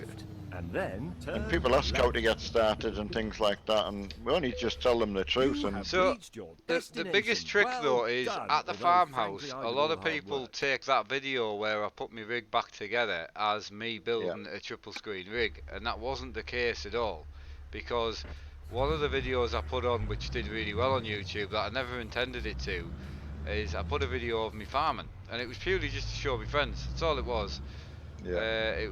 And then and people ask how to get started and things like that, and we only just tell them the truth. And so the biggest trick though is at the farmhouse, a lot of people take that video where I put my rig back together as me building a triple screen rig, and that wasn't the case at all, because one of the videos I put on which did really well on YouTube that I never intended it to is I put a video of me farming, and it was purely just to show my friends. That's all it was. It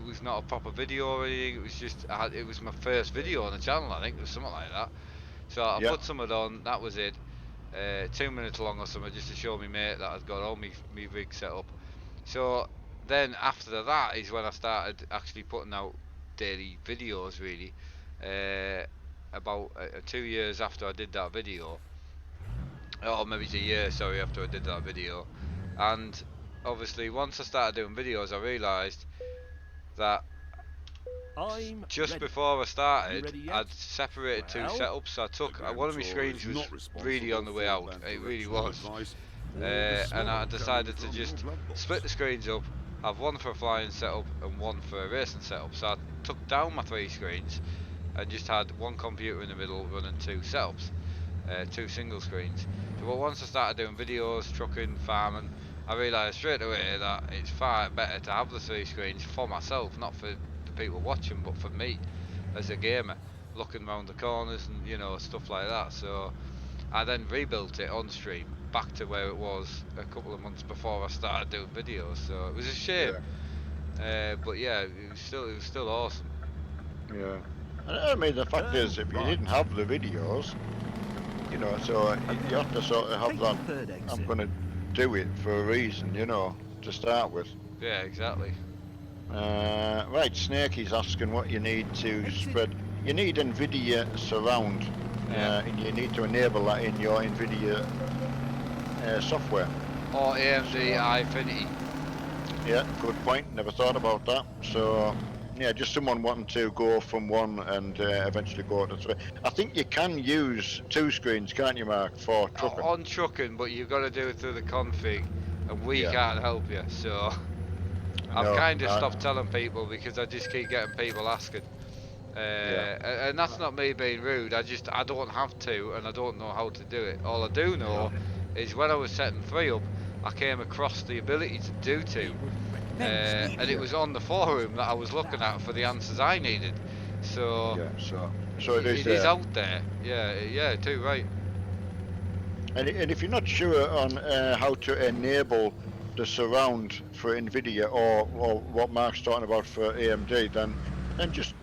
was not a proper video or anything. It was just it was my first video on the channel. I think it was something like that. So I put something on. That was it. 2 minutes long or something, just to show me mate that I'd got all me rig set up. So then after that is when I started actually putting out daily videos. Really, about 2 years after I did that video. Or maybe it's a year, sorry, after I did that video. And obviously once I started doing videos, I realised that just before I started, I'd separated 2 setups. So I took one of my screens was really on the way out, it really was, and I decided to just split the screens up, have one for a flying setup and one for a racing setup. So I took down my 3 screens and just had one computer in the middle running 2 setups, 2 single screens. But once I started doing videos, trucking, farming, I realised straight away that it's far better to have the 3 screens for myself, not for the people watching, but for me as a gamer, looking around the corners and, you know, stuff like that. So I then rebuilt it on stream back to where it was a couple of months before I started doing videos. So it was a shame, but yeah, it was still awesome. Yeah, I mean, the fact is, if you didn't have the videos, you know, so you have to sort of have that, I'm going to do it for a reason, you know, to start with. Yeah, exactly. Right, Snakey's asking what you need to spread. You need NVIDIA surround, and you need to enable that in your NVIDIA software. Or AMD iFinity. Yeah, good point, never thought about that. So yeah, just someone wanting to go from one and eventually go to 3. I think you can use 2 screens, can't you, Mark, for trucking? On trucking, but you've got to do it through the config, and we can't help you. So I've kind of stopped telling people because I just keep getting people asking. And that's not me being rude. I don't have to, and I don't know how to do it. All I do know is when I was setting 3 up, I came across the ability to do 2. And it was on the forum that I was looking at for the answers I needed. So it is out there. Yeah, too right. And if you're not sure on how to enable the surround for NVIDIA or what Mark's talking about for AMD, then just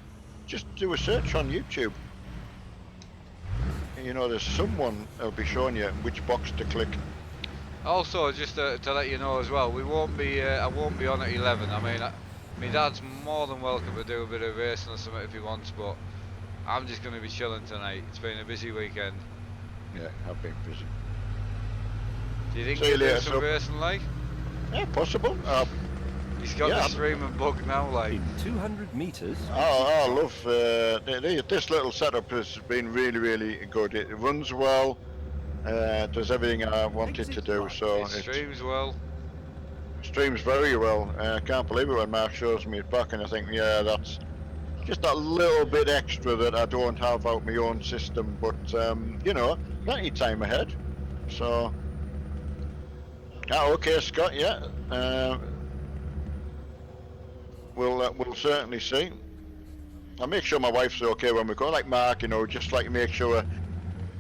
do a search on YouTube. You know, there's someone who'll be showing you which box to click. Also, just to let you know as well, we won't be. I won't be on at 11. I mean, my dad's more than welcome to do a bit of racing or something if he wants, but I'm just going to be chilling tonight. It's been a busy weekend. Yeah, I've been busy. Do you think See you you'll do later, some so- racing, like? Yeah, possible. He's got the streaming bug now, like. In 200 meters. I love this little setup has been really good. It runs well, does everything I wanted to do, so It streams well. streams very well. I can't believe it when Mark shows me it back, and I think, yeah, that's just that little bit extra that I don't have out my own system, but you know, plenty time ahead. So, okay, Scott, yeah, we'll certainly see. I'll make sure my wife's okay when we go. Like Mark, you know, just like to make sure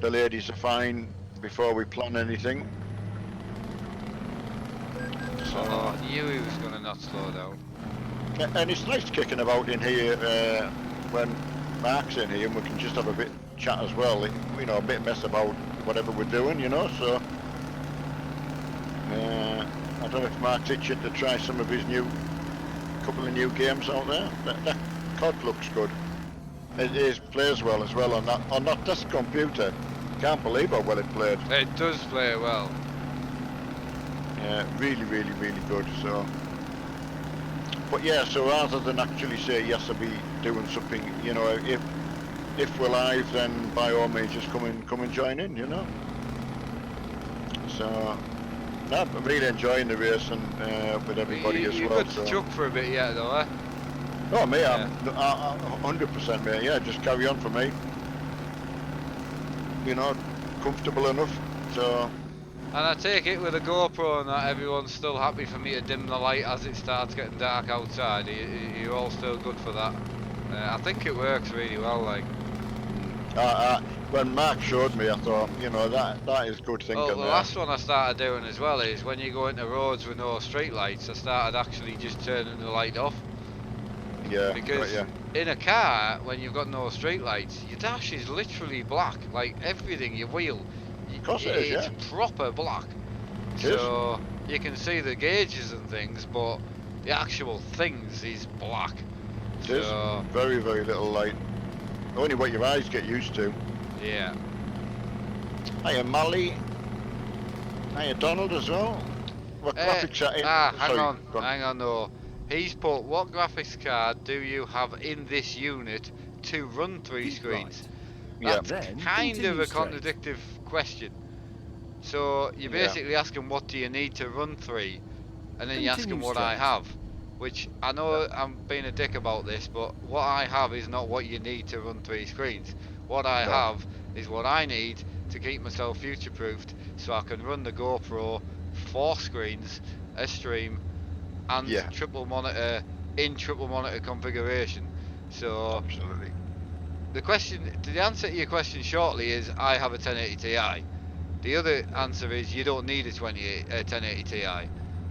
the ladies are fine before we plan anything. So, I knew he was going to not slow down. and it's nice kicking about in here when Mark's in here, and we can just have a bit chat as well. You know, a bit mess about whatever we're doing, you know. So, I don't know if Mark's itching to try some of his couple of new games out there. That COD looks good. It plays well as well on that desk computer. Can't believe how well it played. It does play well. Yeah, really good. So, but yeah, so rather than actually say yes, I'll be doing something, you know, if we're live, then by all means just come and join in, you know. So, no, I'm really enjoying the race and with everybody as You've well. got to chuck for a bit yet, though, eh? Oh, me, Yeah. I'm 100% mate. Yeah, just carry on for me. You know, comfortable enough. So. And I take it with a GoPro and that everyone's still happy for me to dim the light as it starts getting dark outside. You're all still good for that. I think it works really well, like. When Mark showed me, I thought, you know, that is good thinking. Well, the last one I started doing as well is when you go into roads with no street lights, I started actually just turning the light off. Yeah. Because in a car, when you've got no street lights, your dash is literally black. Like everything, your wheel, Of course it is, yeah. it's proper black. It is. So you can see the gauges and things, but the actual things is black. It is. Very little light. Only what your eyes get used to. Yeah. Hiya, Molly. Hiya, Donald as well. What graphics are in? Hang on, no. He's put, what graphics card do you have in this unit to run 3 screens? Yeah. That's kind of a contradictive question. So you're basically asking what do you need to run 3, and then you're asking what I have. Which, I know I'm being a dick about this, but what I have is not what you need to run 3 screens. What I have is what I need to keep myself future-proofed, so I can run the GoPro 4 screens, a stream, and triple monitor in triple monitor configuration. So absolutely. The answer to your question shortly is I have a 1080 Ti. The other answer is you don't need a 1080 Ti.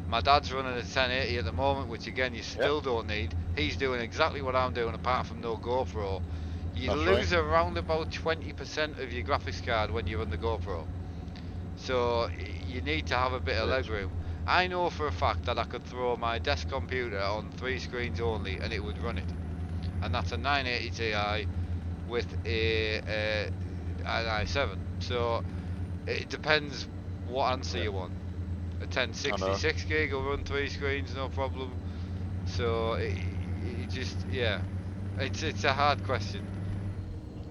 My dad's running a 1080 at the moment, which again you still don't need. He's doing exactly what I'm doing apart from no GoPro. You lose around about 20% of your graphics card when you run the GoPro. So you need to have a bit of legroom. I know for a fact that I could throw my desk computer on 3 screens only and it would run it. And that's a 980 Ti with an i7. So it depends what answer you want. A 1066 gig will run 3 screens, no problem. So it just, it's a hard question.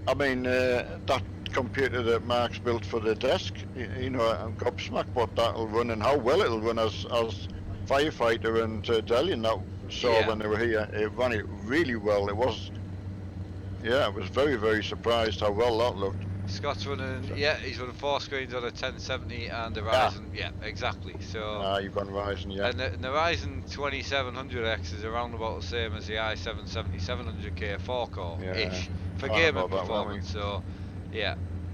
I mean, that computer that Mark's built for the desk, you know, I'm gobsmacked what that'll run and how well it'll run as Firefighter and Delian that saw when they were here. It ran it really well. It was, I was very surprised how well that looked. Scott's running, he's running 4 screens on a 1070 and a Ryzen, exactly. So you've gone Ryzen, And the Ryzen 2700X is around about the same as the i7 7700K 4-core-ish for gaming performance. So,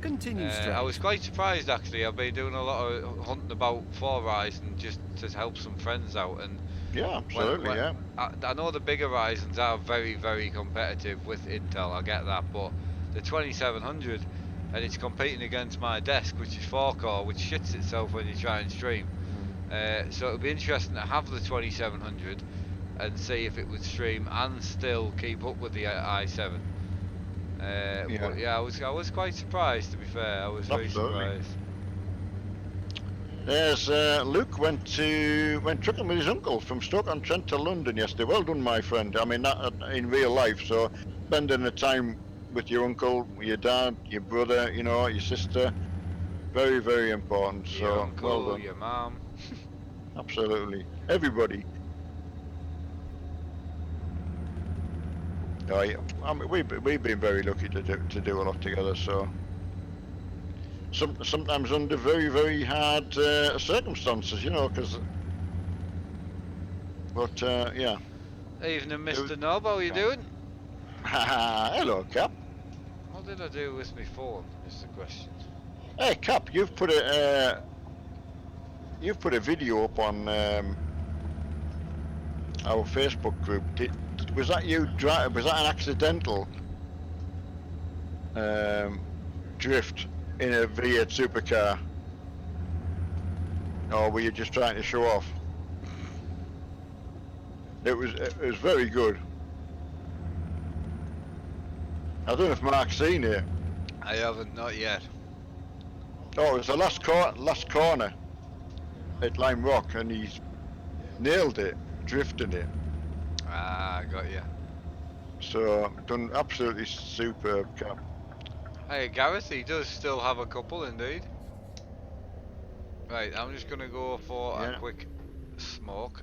Continue straight. I was quite surprised actually. I've been doing a lot of hunting about for Ryzen just to help some friends out, and Yeah, absolutely, yeah. I know the bigger Ryzens are very competitive with Intel, I get that, but the 2700 and it's competing against my desk, which is 4-core, which shits itself when you try and stream. So it'll be interesting to have the 2700 and see if it would stream and still keep up with the i7. But yeah, I was quite surprised, to be fair. I was very surprised. Yes, Luke went trucking with his uncle from Stoke-on-Trent to London yesterday. Well done, my friend. I mean, that in real life. So spending the time with your uncle, your dad, your brother, you know, your sister, very important. Your so uncle, well done. Your mum. Absolutely, everybody. Oh, yeah. I mean, we've been very lucky to do a lot together. So sometimes under very hard circumstances, you know, because. But yeah. Evening, Mr. Nob, how are you doing? Hello, Cap. What did I do with my phone? Is the question. Hey, Cap, you've put a video up on our Facebook group. Was that you? Was that an accidental drift in a V8 supercar, or were you just trying to show off? It was very good. I don't know if Mark's seen it. I haven't, not yet. Oh, it was the last corner at Lime Rock, and he's nailed it, drifting it. Ah, got you. So done absolutely superb, Cap. Hey, Gareth, he does still have a couple, indeed. Right, I'm just gonna go for a quick smoke.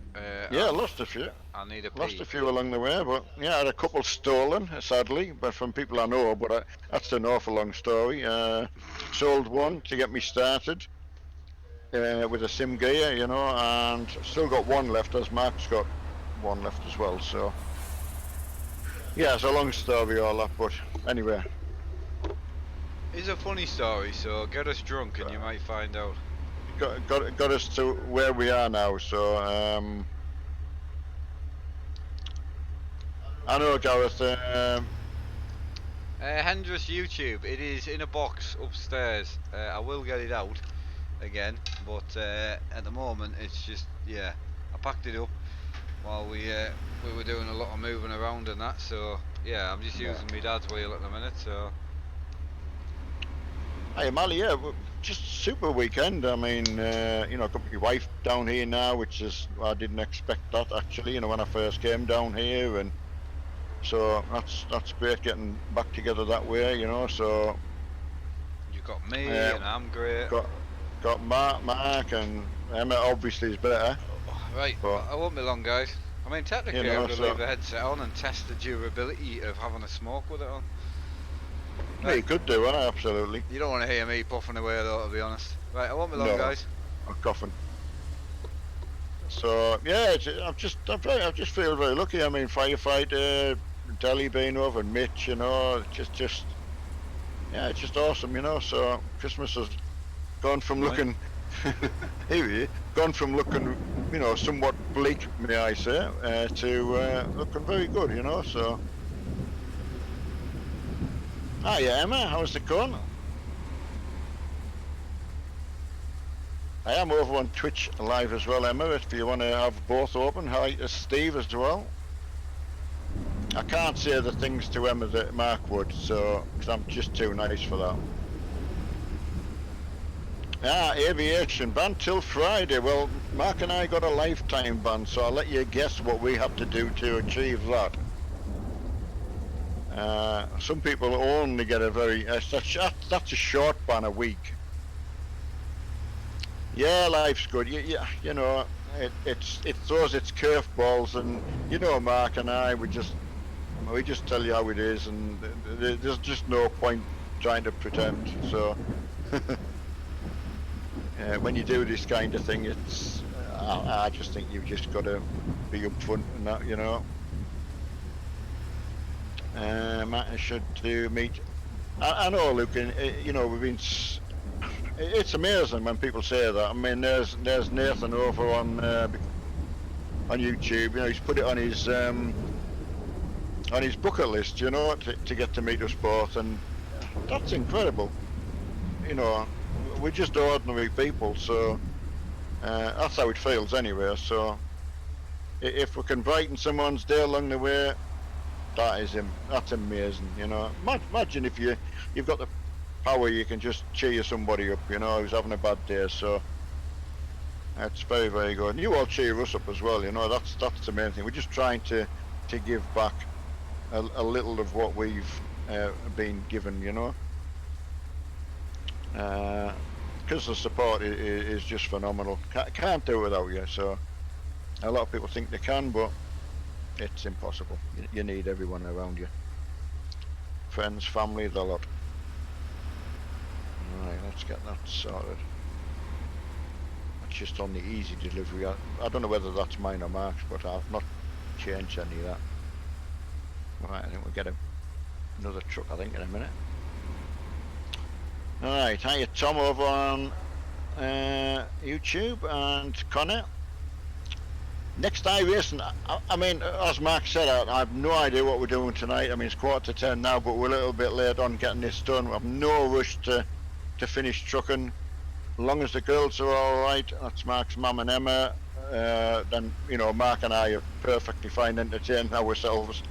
Yeah, lost a few. I need a pee. Lost a few along the way, but yeah, I had a couple stolen, sadly, but from people I know. But that's an awful long story. Sold one to get me started with a sim gear, you know, and still got one left, as Mark's got one left as well. So yeah, it's a long story all that, but anyway. It's a funny story, so get us drunk and you might find out. Got us to where we are now, so I know, Gareth. Hendrus YouTube, it is in a box upstairs. I will get it out again, but at the moment it's just, yeah, I packed it up while we were doing a lot of moving around and that, so yeah, I'm just using my dad's wheel at the minute, so. Hey, Mally, yeah, just super weekend. I mean, you know, got my wife down here now, which is, I didn't expect that actually, you know, when I first came down here, and so that's great getting back together that way, you know. So you got me, and I'm great. Got Mark, and Emma obviously is better. Right, but I won't be long, guys. I mean, technically, I'm going to leave the headset on and test the durability of having a smoke with it on. Right. Yeah, you could do, absolutely. You don't want to hear me puffing away though, to be honest. Right, I won't be long, guys. I'm coughing. So yeah, I just feel very lucky. I mean, firefighter, Delhi being over, and Mitch, you know, just yeah, it's just awesome, you know. So Christmas has gone from looking gone from looking, you know, somewhat bleak, may I say, to looking very good, you know. So. Hiya, Emma, how's the corn? I am over on Twitch live as well, Emma, if you want to have both open. Hi to Steve as well. I can't say the things to Emma that Mark would, so, because I'm just too nice for that. Aviation ban till Friday. Well, Mark and I got a lifetime ban, so I'll let you guess what we have to do to achieve that. Some people only get a very that's a short ban, a week. Yeah, life's good. You know, it throws its curveballs, and you know, Mark and I we just tell you how it is, and there's just no point trying to pretend. So when you do this kind of thing, it's I just think you've just got to be upfront and that, you know. Matt should meet I know, Luke, and you know, it's amazing when people say that. I mean, there's Nathan over on YouTube. You know, he's put it on his bucket list. You know, to get to meet us both, and that's incredible. You know, we're just ordinary people, so that's how it feels anyway. So if we can brighten someone's day along the way, that's amazing. You know, imagine if you've got the power, you can just cheer somebody up, you know, who's having a bad day. So that's very, very good. And you all cheer us up as well, you know. That's the main thing. We're just trying to give back a little of what we've been given, you know. Because the support is just phenomenal. Can't do it without you. So a lot of people think they can, but it's impossible. You need everyone around you. Friends, family, the lot. Right, let's get that sorted. That's just on the easy delivery. I don't know whether that's mine or Mark's, but I've not changed any of that. Right, I think we'll get another truck, I think, in a minute. Alright, hiya Tom over on YouTube, and Connor. Next iRacing, I mean, as Mark said, I have no idea what we're doing tonight. I mean, it's 9:45 now, but we're a little bit late on getting this done. We have no rush to finish trucking. As long as the girls are alright, that's Mark's mum and Emma, then, you know, Mark and I are perfectly fine entertaining ourselves.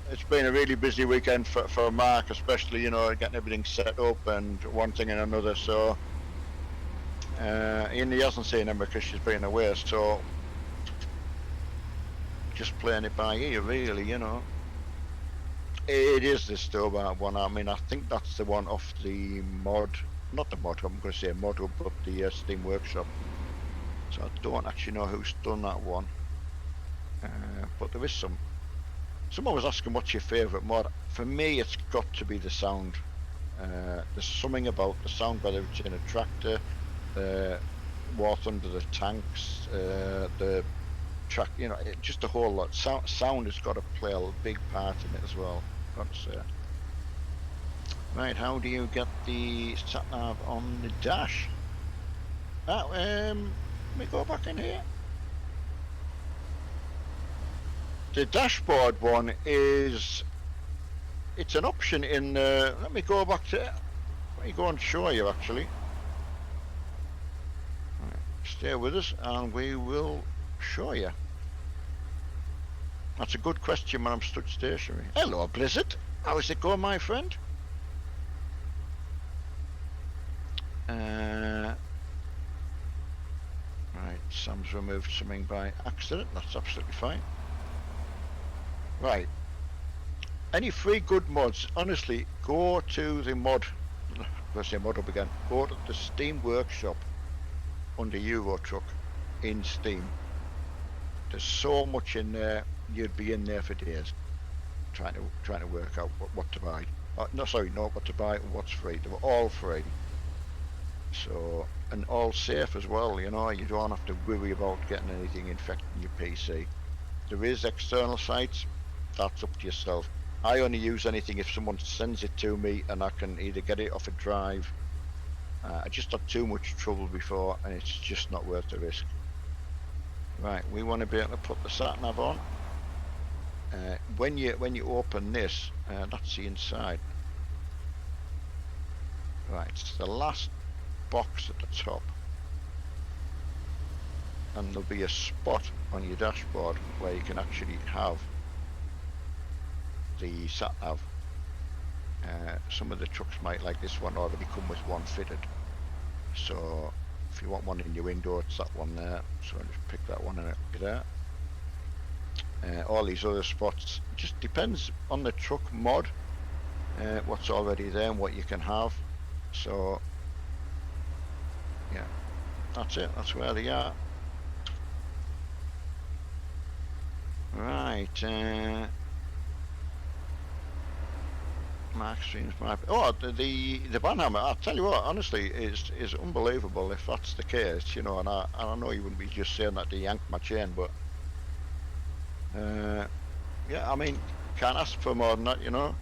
It's been a really busy weekend for Mark, especially, you know, getting everything set up and one thing and another. So he hasn't seen Emma because she's been away, so just playing it by ear, really, you know. It is the Stobart one. I mean, I think that's the one off the mod, not the mod, I'm going to say mod hub, but the Steam Workshop. So I don't actually know who's done that one, but there is some. Someone was asking what's your favourite mod. For me, it's got to be the sound. There's something about the sound, whether it's in a tractor, water under the tanks, the track, you know, just a whole lot. Sound has got to play a big part in it as well, got to say. Right, how do you get the sat-nav on the dash? Let me go back in here. The dashboard one it's an option in, let me go back to, let me go and show you actually. Right, stay with us and we will show you. That's a good question when I'm stood stationary. Hello Blizzard, how's it going, my friend? Right, Sam's removed something by accident, that's absolutely fine. Right, any free good mods, honestly, go to the mod, let's say mod up again, go to the Steam Workshop under Euro Truck in Steam. There's so much in there, you'd be in there for days trying to work out what to buy. Not what to buy and what's free. They were all free. So, and all safe as well, you know, you don't have to worry about getting anything infecting your PC. There is external sites, that's up to yourself. I only use anything if someone sends it to me and I can either get it off a drive. I just had too much trouble before and it's just not worth the risk. Right, we want to be able to put the sat nav on. When you open this, that's the inside. Right, it's the last box at the top. And there'll be a spot on your dashboard where you can actually have the sat nav. Some of the trucks might, like this one, already come with one fitted. So if you want one in your window, it's that one there. So I'll just pick that one and it'll be there. All these other spots, just depends on the truck mod, what's already there and what you can have. So yeah, that's it, that's where they are. Right, Mark streams my, oh, the banhammer, I'll tell you what, honestly, is unbelievable if that's the case, you know, and I know you wouldn't be just saying that to yank my chain, but yeah, I mean, can't ask for more than that, you know.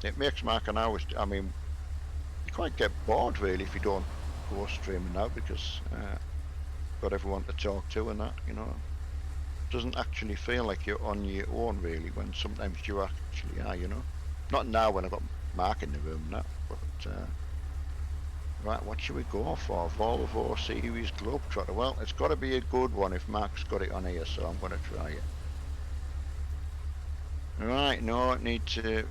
it makes Mark and hours. I mean, you quite get bored really if you don't go streaming now because got everyone to talk to and that, you know. Doesn't actually feel like you're on your own really when sometimes you actually are, you know. Not now when I've got Mark in the room now, but right, what should we go for? Volvo Series Globetrotter. Well, it's got to be a good one if Mark's got it on here, so I'm going to try it. Right, no, I need to...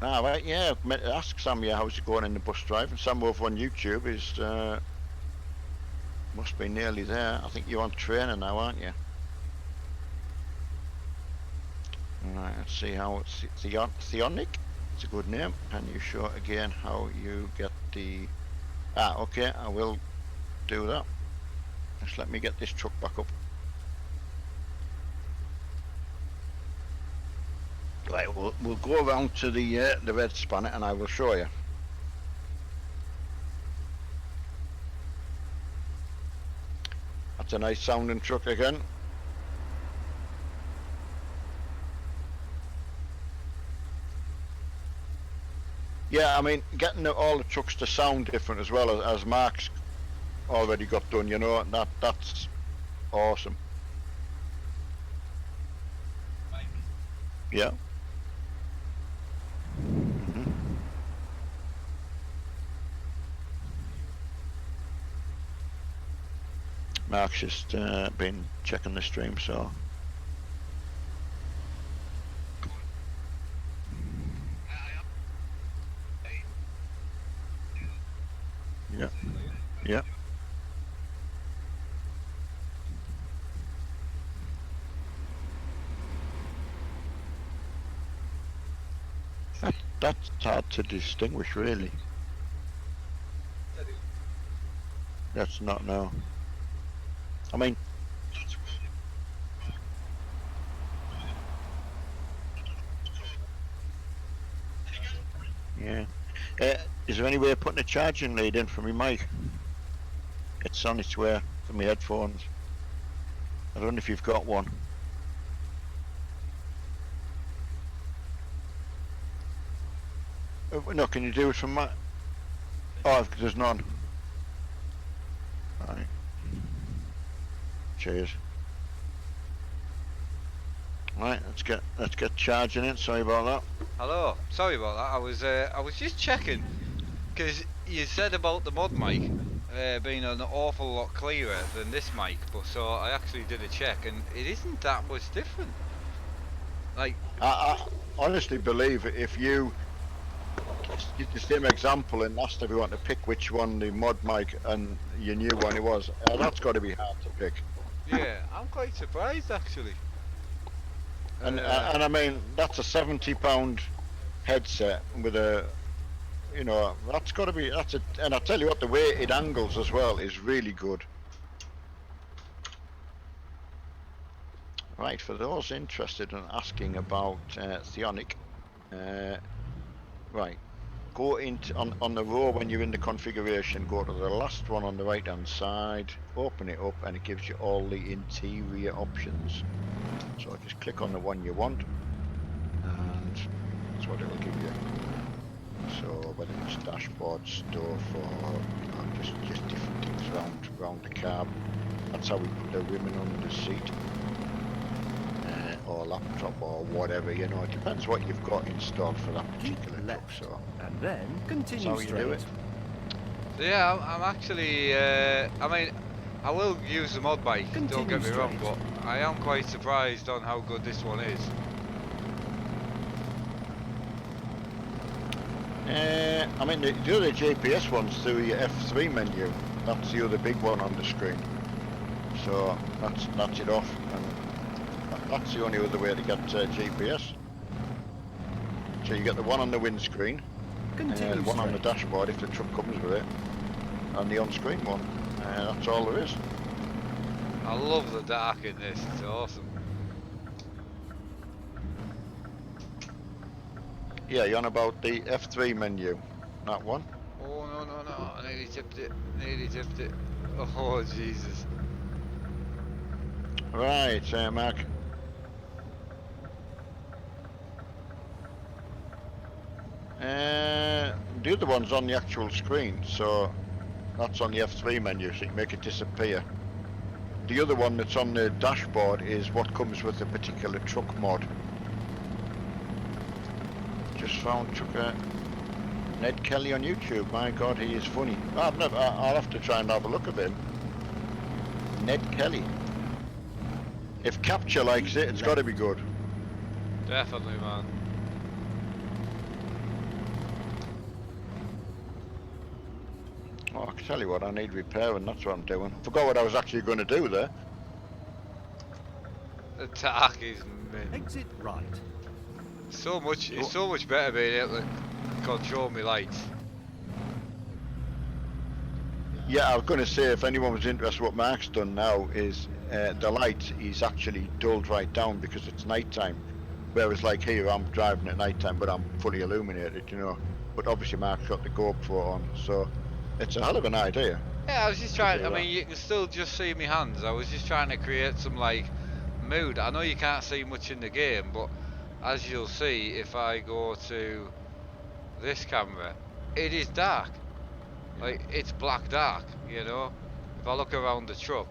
Ah, right, yeah, ask Sam, yeah, how's it going in the bus drive? And Sam over on YouTube is... must be nearly there. I think you're on training now, aren't you? Right, let's see how it's Theonic. It's a good name. Can you show again how you get the... Ah, okay, I will do that. Just let me get this truck back up. Right, we'll go around to the red spanner and I will show you. That's a nice sounding truck again. Yeah, I mean, getting all the trucks to sound different as well as Mark's already got done, you know, that's awesome. Yeah. Mark's just been checking the stream, so. Yeah. Yeah. That's hard to distinguish, really. That's not no. I mean, yeah. Is there any way of putting a charging lead in for my mic? It's on its way for my headphones. I don't know if you've got one. No, can you do it from my... Oh, there's none. Right. Cheers. Right, let's get charging it. Sorry about that. Hello. Sorry about that. I was just checking because you said about the mod mic being an awful lot clearer than this mic, but so I actually did a check and it isn't that much different. Like, I honestly believe if you did the same example and asked everyone to pick which one the mod mic and you knew one it was, that's got to be hard to pick. yeah, I'm quite surprised actually. And I mean that's a £70 headset with a, you know, that's got to be and I tell you what, the way it angles as well is really good. Right, for those interested in asking about Theonic, right, go into on the row when you're in the configuration, go to the last one on the right hand side, open it up and it gives you all the interior options. So just click on the one you want and that's what it'll give you. So whether it's dashboard stuff or, you know, just different things around the cab. That's how we put the women under the seat. Or laptop or whatever, you know, it depends what you've got installed for that particular truck, so. And then continue That's how you do it. So yeah, I'm actually, I mean, I will use the mod bike, don't get me wrong, but I am quite surprised on how good this one is. I mean, the other GPS one's through your F3 menu. That's the other big one on the screen. So that's it off, and that's the only other way to get GPS. So you get the one on the windscreen, and one on the dashboard if the truck comes with it, and the on-screen one. That's all there is. I love the dark in this, it's awesome. Yeah, you're on about the F3 menu, that one. Oh no, I nearly tipped it, oh Jesus. Right, Mark. The other one's on the actual screen, so that's on the F3 menu, so you can make it disappear. The other one that's on the dashboard is what comes with the particular truck mod. Just found trucker Ned Kelly on YouTube. My God, he is funny. I'll have to try and have a look at him. Ned Kelly. If Capture likes it, it's got to be good. Definitely, man. Oh, I can tell you what, I need repairing. That's what I'm doing. Forgot what I was actually going to do there. The dark is mint. Exit right. It's so much better being able to control my lights. Yeah, I was going to say, if anyone was interested, what Mark's done now is the light is actually dulled right down because it's night time. Whereas like here, I'm driving at night time, but I'm fully illuminated, you know. But obviously Mark's got the GoPro on, so it's a hell of an idea. Yeah, I was just trying, I mean, you can still just see my hands. I was just trying to create some like mood. I know you can't see much in the game, but as you'll see, if I go to this camera, it is dark. Like, it's black dark, you know. If I look around the truck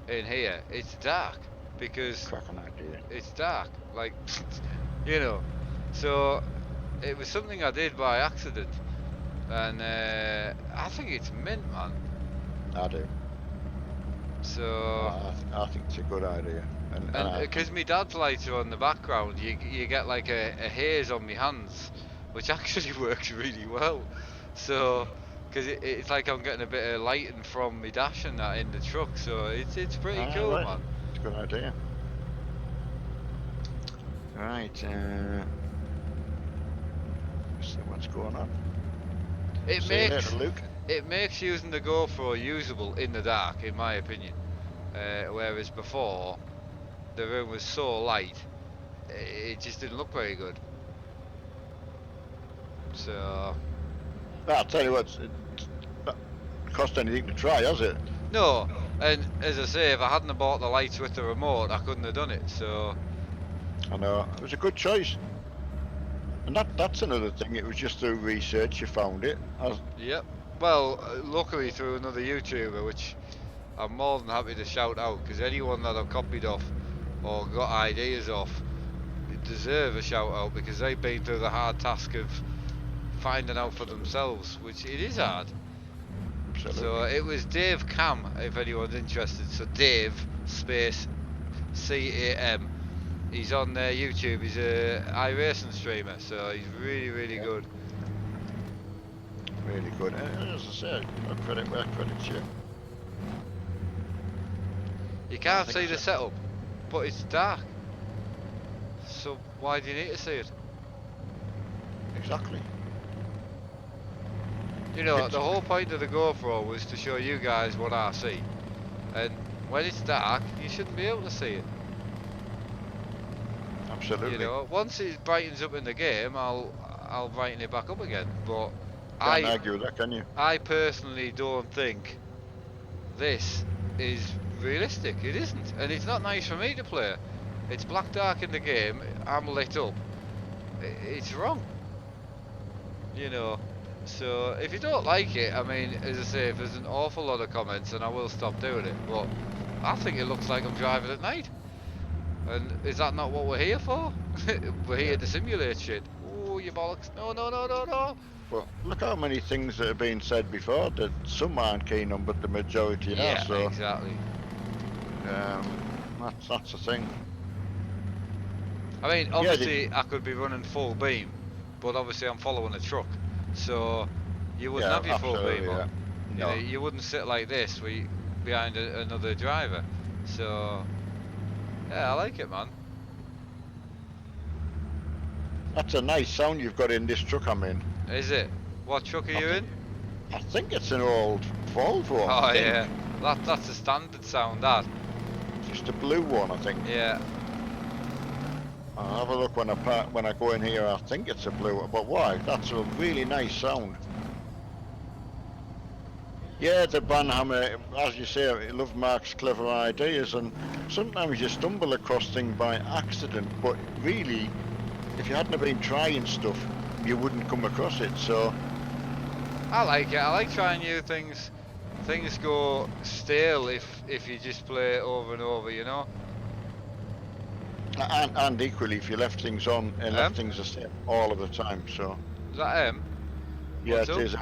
in here, it's dark because Cracking idea. it's dark, like, you know. So it was something I did by accident, and I think it's mint, man. I do. So I think it's a good idea. and because my dad's lights are on the background, you get like a haze on my hands, which actually works really well. So because it's like I'm getting a bit of lighting from my dash and that in the truck, so it's pretty cool, right. man. It's a good idea. Right, see what's going on. It See you makes later, Luke. it makes using the GoPro usable in the dark, in my opinion. Whereas before, the room was so light, it just didn't look very good. So I'll tell you what, it's not cost anything to try, has it? no, and as I say, if I hadn't have bought the lights with the remote, I couldn't have done it. So I know, it was a good choice. And that's another thing, it was just through research you found it. yep. Well, luckily through another YouTuber, which I'm more than happy to shout out, because anyone that I've copied off or got ideas off deserve a shout out, because they've been through the hard task of finding out for themselves, which it is hard. Absolutely. So it was Dave Cam, if anyone's interested. So Dave space CAM. He's on YouTube. He's a iRacing streamer, so he's really good. Really good. And as I said, credit where credit's due. You can't see the setup, but it's dark. So why do you need to see it? Exactly. You know, the whole point of the GoPro was to show you guys what I see, and when it's dark, you shouldn't be able to see it. Absolutely. You know, once it brightens up in the game, I'll brighten it back up again. But Can't argue with that, can you? I personally don't think this is realistic. It isn't, and it's not nice for me to play. It's black dark in the game. I'm lit up. It's wrong. You know. So if you don't like it, I mean, as I say, if there's an awful lot of comments, then I will stop doing it. But I think it looks like I'm driving at night. And is that not what we're here for? We're here to simulate shit. Oh, you bollocks. No. Well, look how many things that have been said before that some aren't keen on, but the majority are. So exactly. that's the thing. I mean, obviously, I could be running full beam, but obviously I'm following a truck. So you wouldn't have your full beam on. No. You know, you wouldn't sit like this behind another driver. So yeah, I like it, man. That's a nice sound you've got in this truck I'm in. Is it? What truck are you in? I think it's an old Volvo. Oh yeah, that's a standard sound, that. Just a blue one, I think. Yeah. I'll have a look when I go in here. I think it's a blue one, but why? That's a really nice sound. Yeah, the Banhammer, as you say, I love Mark's clever ideas, and sometimes you stumble across things by accident, but really, if you hadn't have been trying stuff, you wouldn't come across it. So I like it. I like trying new things. Things go stale if you just play it over and over, you know. and equally, if you left things on and left things the same all of the time. So Is that yeah, What's it up? is.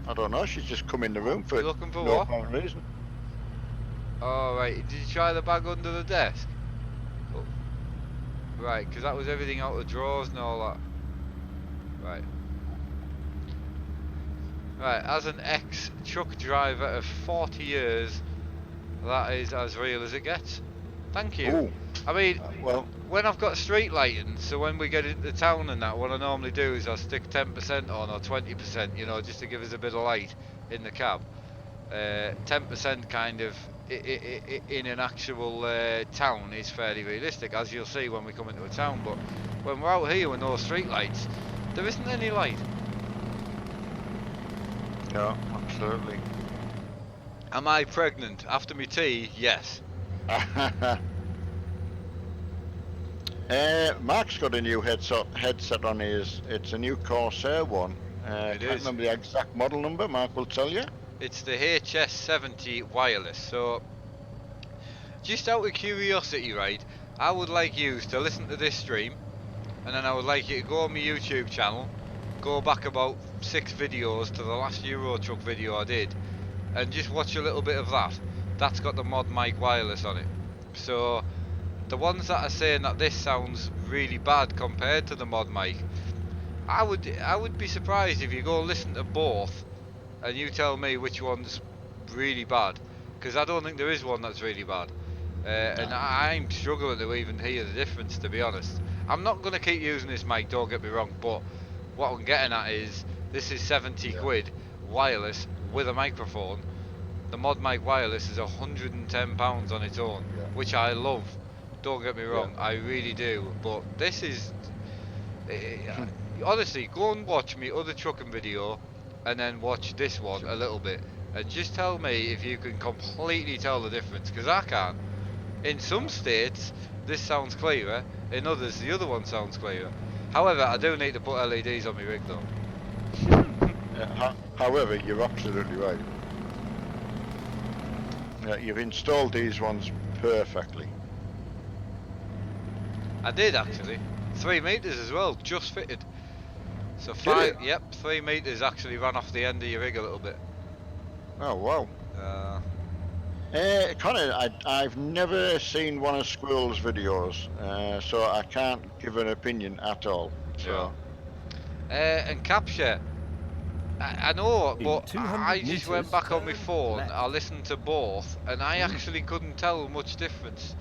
I don't know. She's just come in the room for You looking for no what? apparent reason. Oh right. Did you try the bag under the desk? Oh. Right, because that was everything out of the drawers and all that. Right. Right, as an ex-truck driver of 40 years, that is as real as it gets. Thank you. Ooh. I mean, Well, when I've got street lighting, so when we get into town and that, what I normally do is I stick 10% on or 20%, you know, just to give us a bit of light in the cab. 10% kind of in an actual town is fairly realistic, as you'll see when we come into a town. But when we're out here with no street lights, there isn't any light. yeah, absolutely. Am I pregnant? After me tea, yes. Mark's got a new headset on his. It's a new Corsair one. It Can't is. remember the exact model number. Mark will tell you. It's the HS70 wireless. So, just out of curiosity, right, I would like you to listen to this stream, and then I would like you to go on my YouTube channel, go back about 6 videos to the last Euro Truck video I did, and just watch a little bit of that. That's got the mod mic wireless on it. So, the ones that are saying that this sounds really bad compared to the mod mic, I would be surprised if you go listen to both and you tell me which one's really bad, because I don't think there is one that's really bad. And I'm struggling to even hear the difference, to be honest. I'm not going to keep using this mic, don't get me wrong, but what I'm getting at is this is 70 quid wireless with a microphone. The mod mic wireless is £110 on its own, which I love. Don't get me wrong, I really do. But this is honestly, go and watch me other trucking video, and then watch this one a little bit, and just tell me if you can completely tell the difference, because I can't. In some states, this sounds clearer. In others, the other one sounds clearer. However, I do need to put LEDs on my rig though. However, you're absolutely right. You've installed these ones perfectly. I did actually. 3 meters as well, just fitted. So 3 meters actually ran off the end of your rig a little bit. Oh wow. Connor, I've never seen one of Squirrel's videos, so I can't give an opinion at all. So. And capture. I know, In but 200 I just went meters, back on my turn phone, left. I listened to both, and I actually couldn't tell much difference.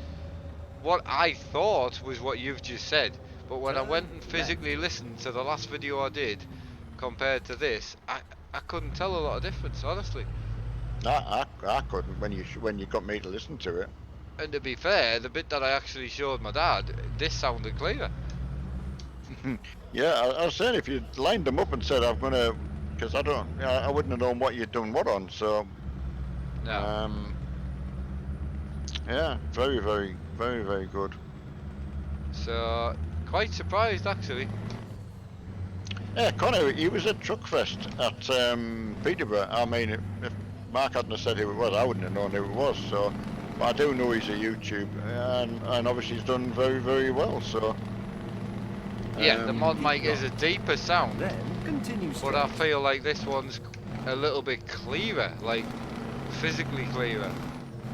What I thought was what you've just said, but when I went and physically listened to the last video I did, compared to this, I couldn't tell a lot of difference, honestly. I couldn't when you got me to listen to it. And to be fair, the bit that I actually showed my dad, this sounded clearer. Yeah, I was saying if you lined them up and said I'm gonna, because I wouldn't have known what you'd done what on. So. No. Yeah, very, very, very, very good. So, quite surprised actually. Yeah, Connor, he was at Truckfest at Peterborough. I mean, if Mark hadn't have said who it was, I wouldn't have known who it was. So, but I do know he's a YouTube, and obviously he's done very, very well. So. Yeah, the mod mic is a deeper sound, Then continue but I straight. feel like this one's a little bit clearer, like physically clearer.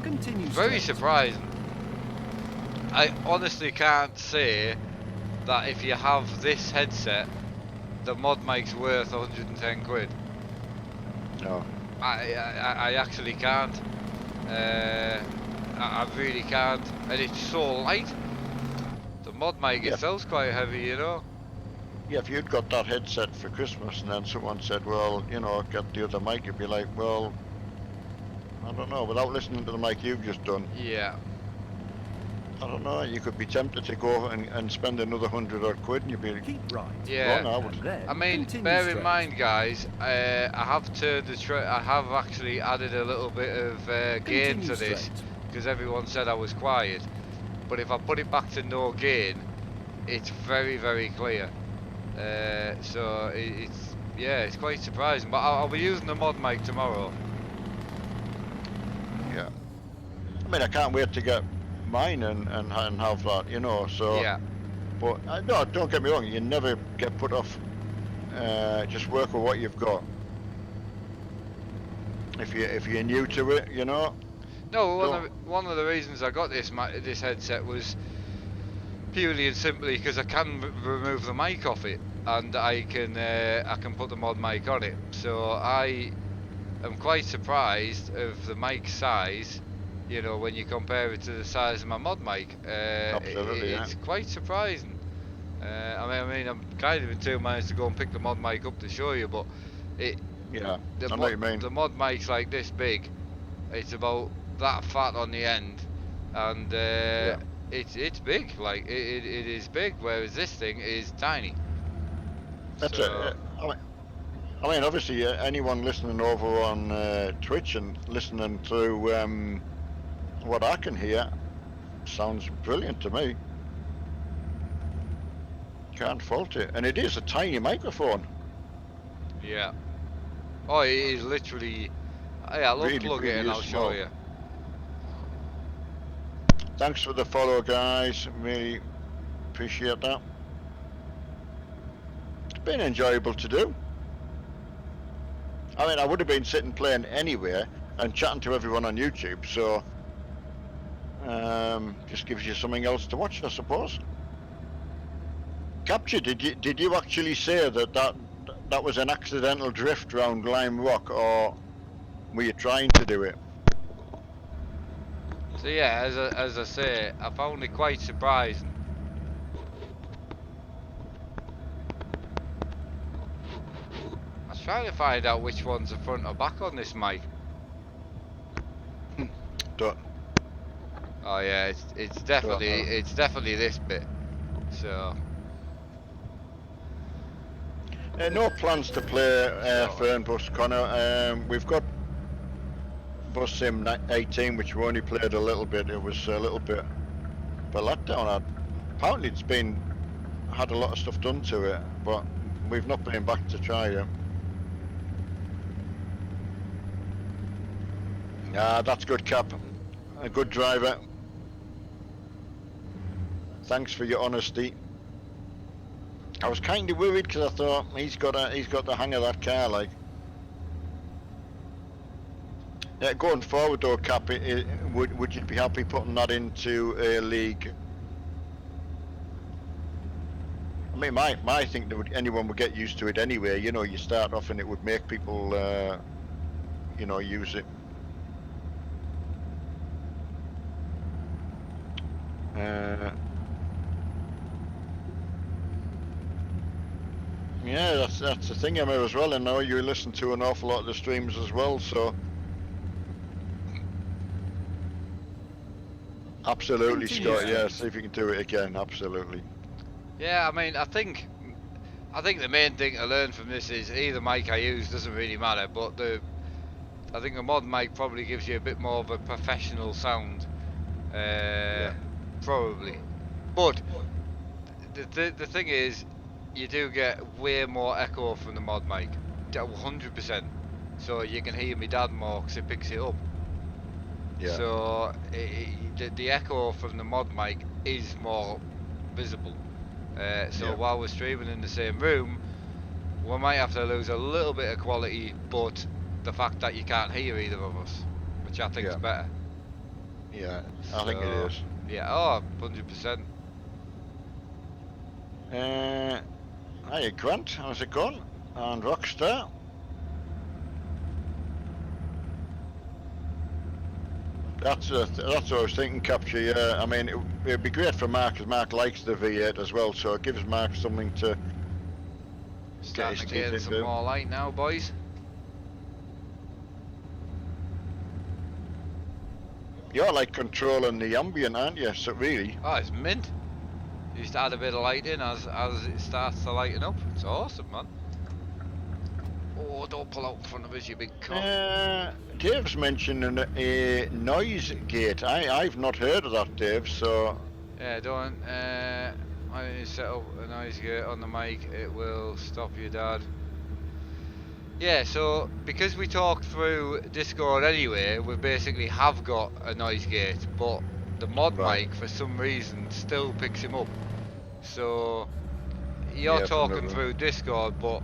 Continue Very straight. surprising. I honestly can't say that if you have this headset, the mod mic's worth 110 quid. No. I actually can't. I really can't. And it's so light. The mod mic itself's quite heavy, you know. Yeah, if you'd got that headset for Christmas and then someone said, well, you know, get the other mic, you'd be like, well, I don't know, without listening to the mic you've just done. Yeah. I don't know, you could be tempted to go and spend another 100 odd quid and you'd be Keep right. Yeah. wrong, I would. And then I mean, continue bear straight. in mind, guys, I have turned I have actually added a little bit of gain Continue to this, straight. because everyone said I was quiet. But if I put it back to no gain, it's very, very clear. So it's quite surprising. But I'll be using the mod mic tomorrow. Yeah. I mean, I can't wait to get mine and have that, you know. So. Yeah. But no, don't get me wrong. You never get put off. Just work with what you've got. If you're new to it, you know. No, one of the reasons I got this headset was purely and simply because I can remove the mic off it, and I can put the mod mic on it. So I am quite surprised of the mic size. You know, when you compare it to the size of my mod mic, Absolutely, it's quite surprising. I mean, I'm kind of in 2 minds to go and pick the mod mic up to show you, but I know what you mean. The mod mic's like this big. It's about that fat on the end, and it's big. Like it is big, whereas this thing is tiny. That's it. I mean, obviously, anyone listening over on Twitch and listening through what I can hear sounds brilliant to me. Can't fault it, and it is a tiny microphone. Yeah. Oh, it is literally. Yeah, I'll Really, unplug really it and I'll show small. you. Thanks for the follow, guys. Really appreciate that. It's been enjoyable to do. I mean, I would have been sitting playing anywhere and chatting to everyone on YouTube, so just gives you something else to watch, I suppose. Capture, did you actually say that was an accidental drift round Lime Rock, or were you trying to do it? So yeah, as I say, I found it quite surprising. I was trying to find out which one's the front or back on this mic. Don't. Oh yeah, it's definitely this bit. So. No plans to play Fernbus, Connor. We've got Bus Sim 18, which we only played a little bit. It was a little bit of a letdown. Apparently it's had a lot of stuff done to it, but we've not been back to try it. That's good, Cap. A good driver. Thanks for your honesty. I was kind of worried because I thought he's got the hang of that car, like. Yeah, going forward though, Cap, would you be happy putting that into a league? I mean, my think that anyone would get used to it anyway. You know, you start off and it would make people, you know, use it. Yeah, that's the thing, Emma, as well. I know you listen to an awful lot of the streams as well, so. Absolutely, Scott. Yeah, see if you can do it again. Absolutely. Yeah, I mean, I think the main thing to learn from this is either mic I use doesn't really matter, but I think the mod mic probably gives you a bit more of a professional sound, probably. But the thing is, you do get way more echo from the mod mic, 100%. So you can hear my dad more because it picks it up. Yeah. So the echo from the mod mic is more visible. So while we're streaming in the same room, we might have to lose a little bit of quality, but the fact that you can't hear either of us, which I think is better. Yeah, I think it is. Yeah, oh, 100%. Hiya, Grant. How's it going? And Rockstar. That's what I was thinking, Capture. Yeah, I mean, it'd be great for Mark, because Mark likes the V8 as well, so it gives Mark something to Starting to gain some more light now, boys. You're like controlling the ambient, aren't you? So really. Oh, it's mint. You just add a bit of light in as it starts to lighten up. It's awesome, man. Oh, don't pull out in front of us, you big cock. Dave's mentioned a noise gate. I've not heard of that, Dave, so. Yeah, don't. I need to set up a noise gate on the mic. It will stop you, Dad. Yeah, so because we talked through Discord anyway, we basically have got a noise gate, but the mod mic for some reason still picks him up. So you're talking through Discord, but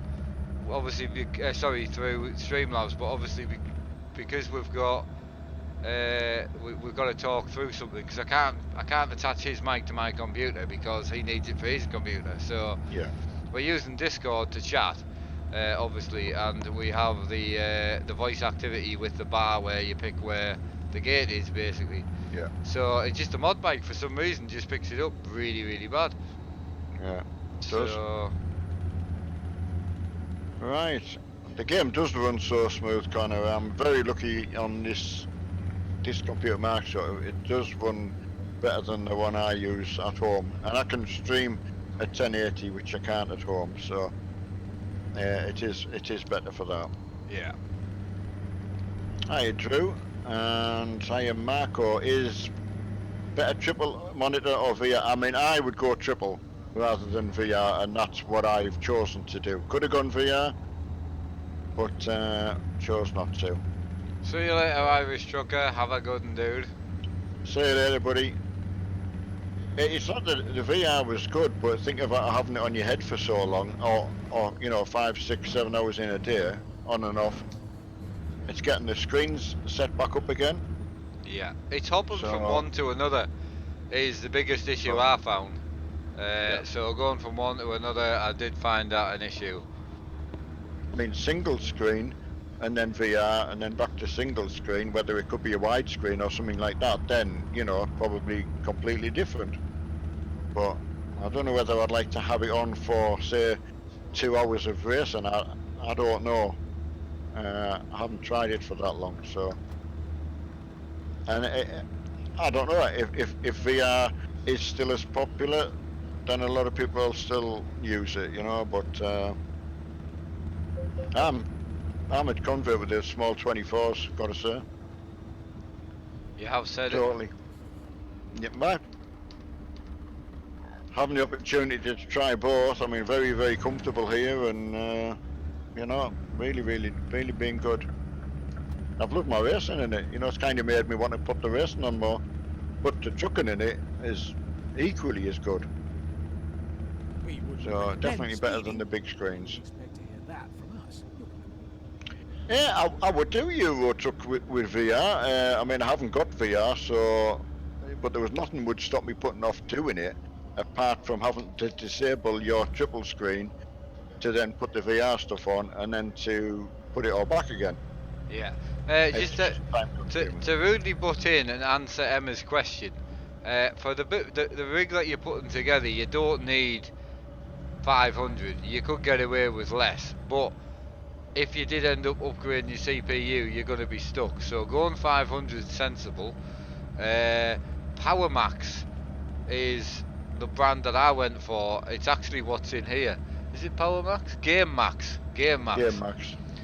obviously, sorry, through Streamlabs, but obviously because we've got we've got to talk through something because I can't attach his mic to my computer because he needs it for his computer. So Yeah. we're using Discord to chat, obviously, and we have the voice activity with the bar where you pick where the gate is, basically. Yeah. So it's just a mod mic for some reason just picks it up really, really bad. Yeah. It does. So right. The game does run so smooth, Connor. I'm very lucky on this computer Mac, so it does run better than the one I use at home, and I can stream at 1080, which I can't at home. So it is better for that. yeah. Hi Drew, and hi Marco. Is better triple monitor or VR? I mean, I would go triple rather than VR, and that's what I've chosen to do. Could have gone VR, but chose not to. See you later, Irish trucker. Have a good one, dude. See you later, buddy. It's not that the VR was good, but think about having it on your head for so long, or you know, 5, 6, 7 hours in a day, on and off. It's getting the screens set back up again. Yeah, it's hopping from one to another is the biggest issue I found. So going from one to another, I did find that an issue. I mean, single screen, and then VR, and then back to single screen, whether it could be a widescreen or something like that, then, you know, probably completely different. But I don't know whether I'd like to have it on for, say, 2 hours of racing. I don't know. I haven't tried it for that long, so. And I don't know, if VR is still as popular, then a lot of people will still use it, you know, but I'm at convert with the small 24s, gotta say. You have said totally. Yeah, but having the opportunity to try both, I mean, very, very comfortable here, and you know, really being good. I've loved my racing in it, you know, it's kind of made me want to put the racing on more, but the trucking in it is equally as good. So definitely better than the big screens. Yeah, I would do Euro Truck with VR. I mean, I haven't got VR, so, but there was nothing would stop me putting off doing it, apart from having to disable your triple screen to then put the VR stuff on and then to put it all back again. Yeah. Just to rudely butt in and answer Emma's question, for the rig that you're putting together, you don't need 500. You could get away with less, but if you did end up upgrading your CPU, you're going to be stuck. So going 500 is sensible. Power Max is the brand that I went for. It's actually what's in here. Is it Power Max? Game Max.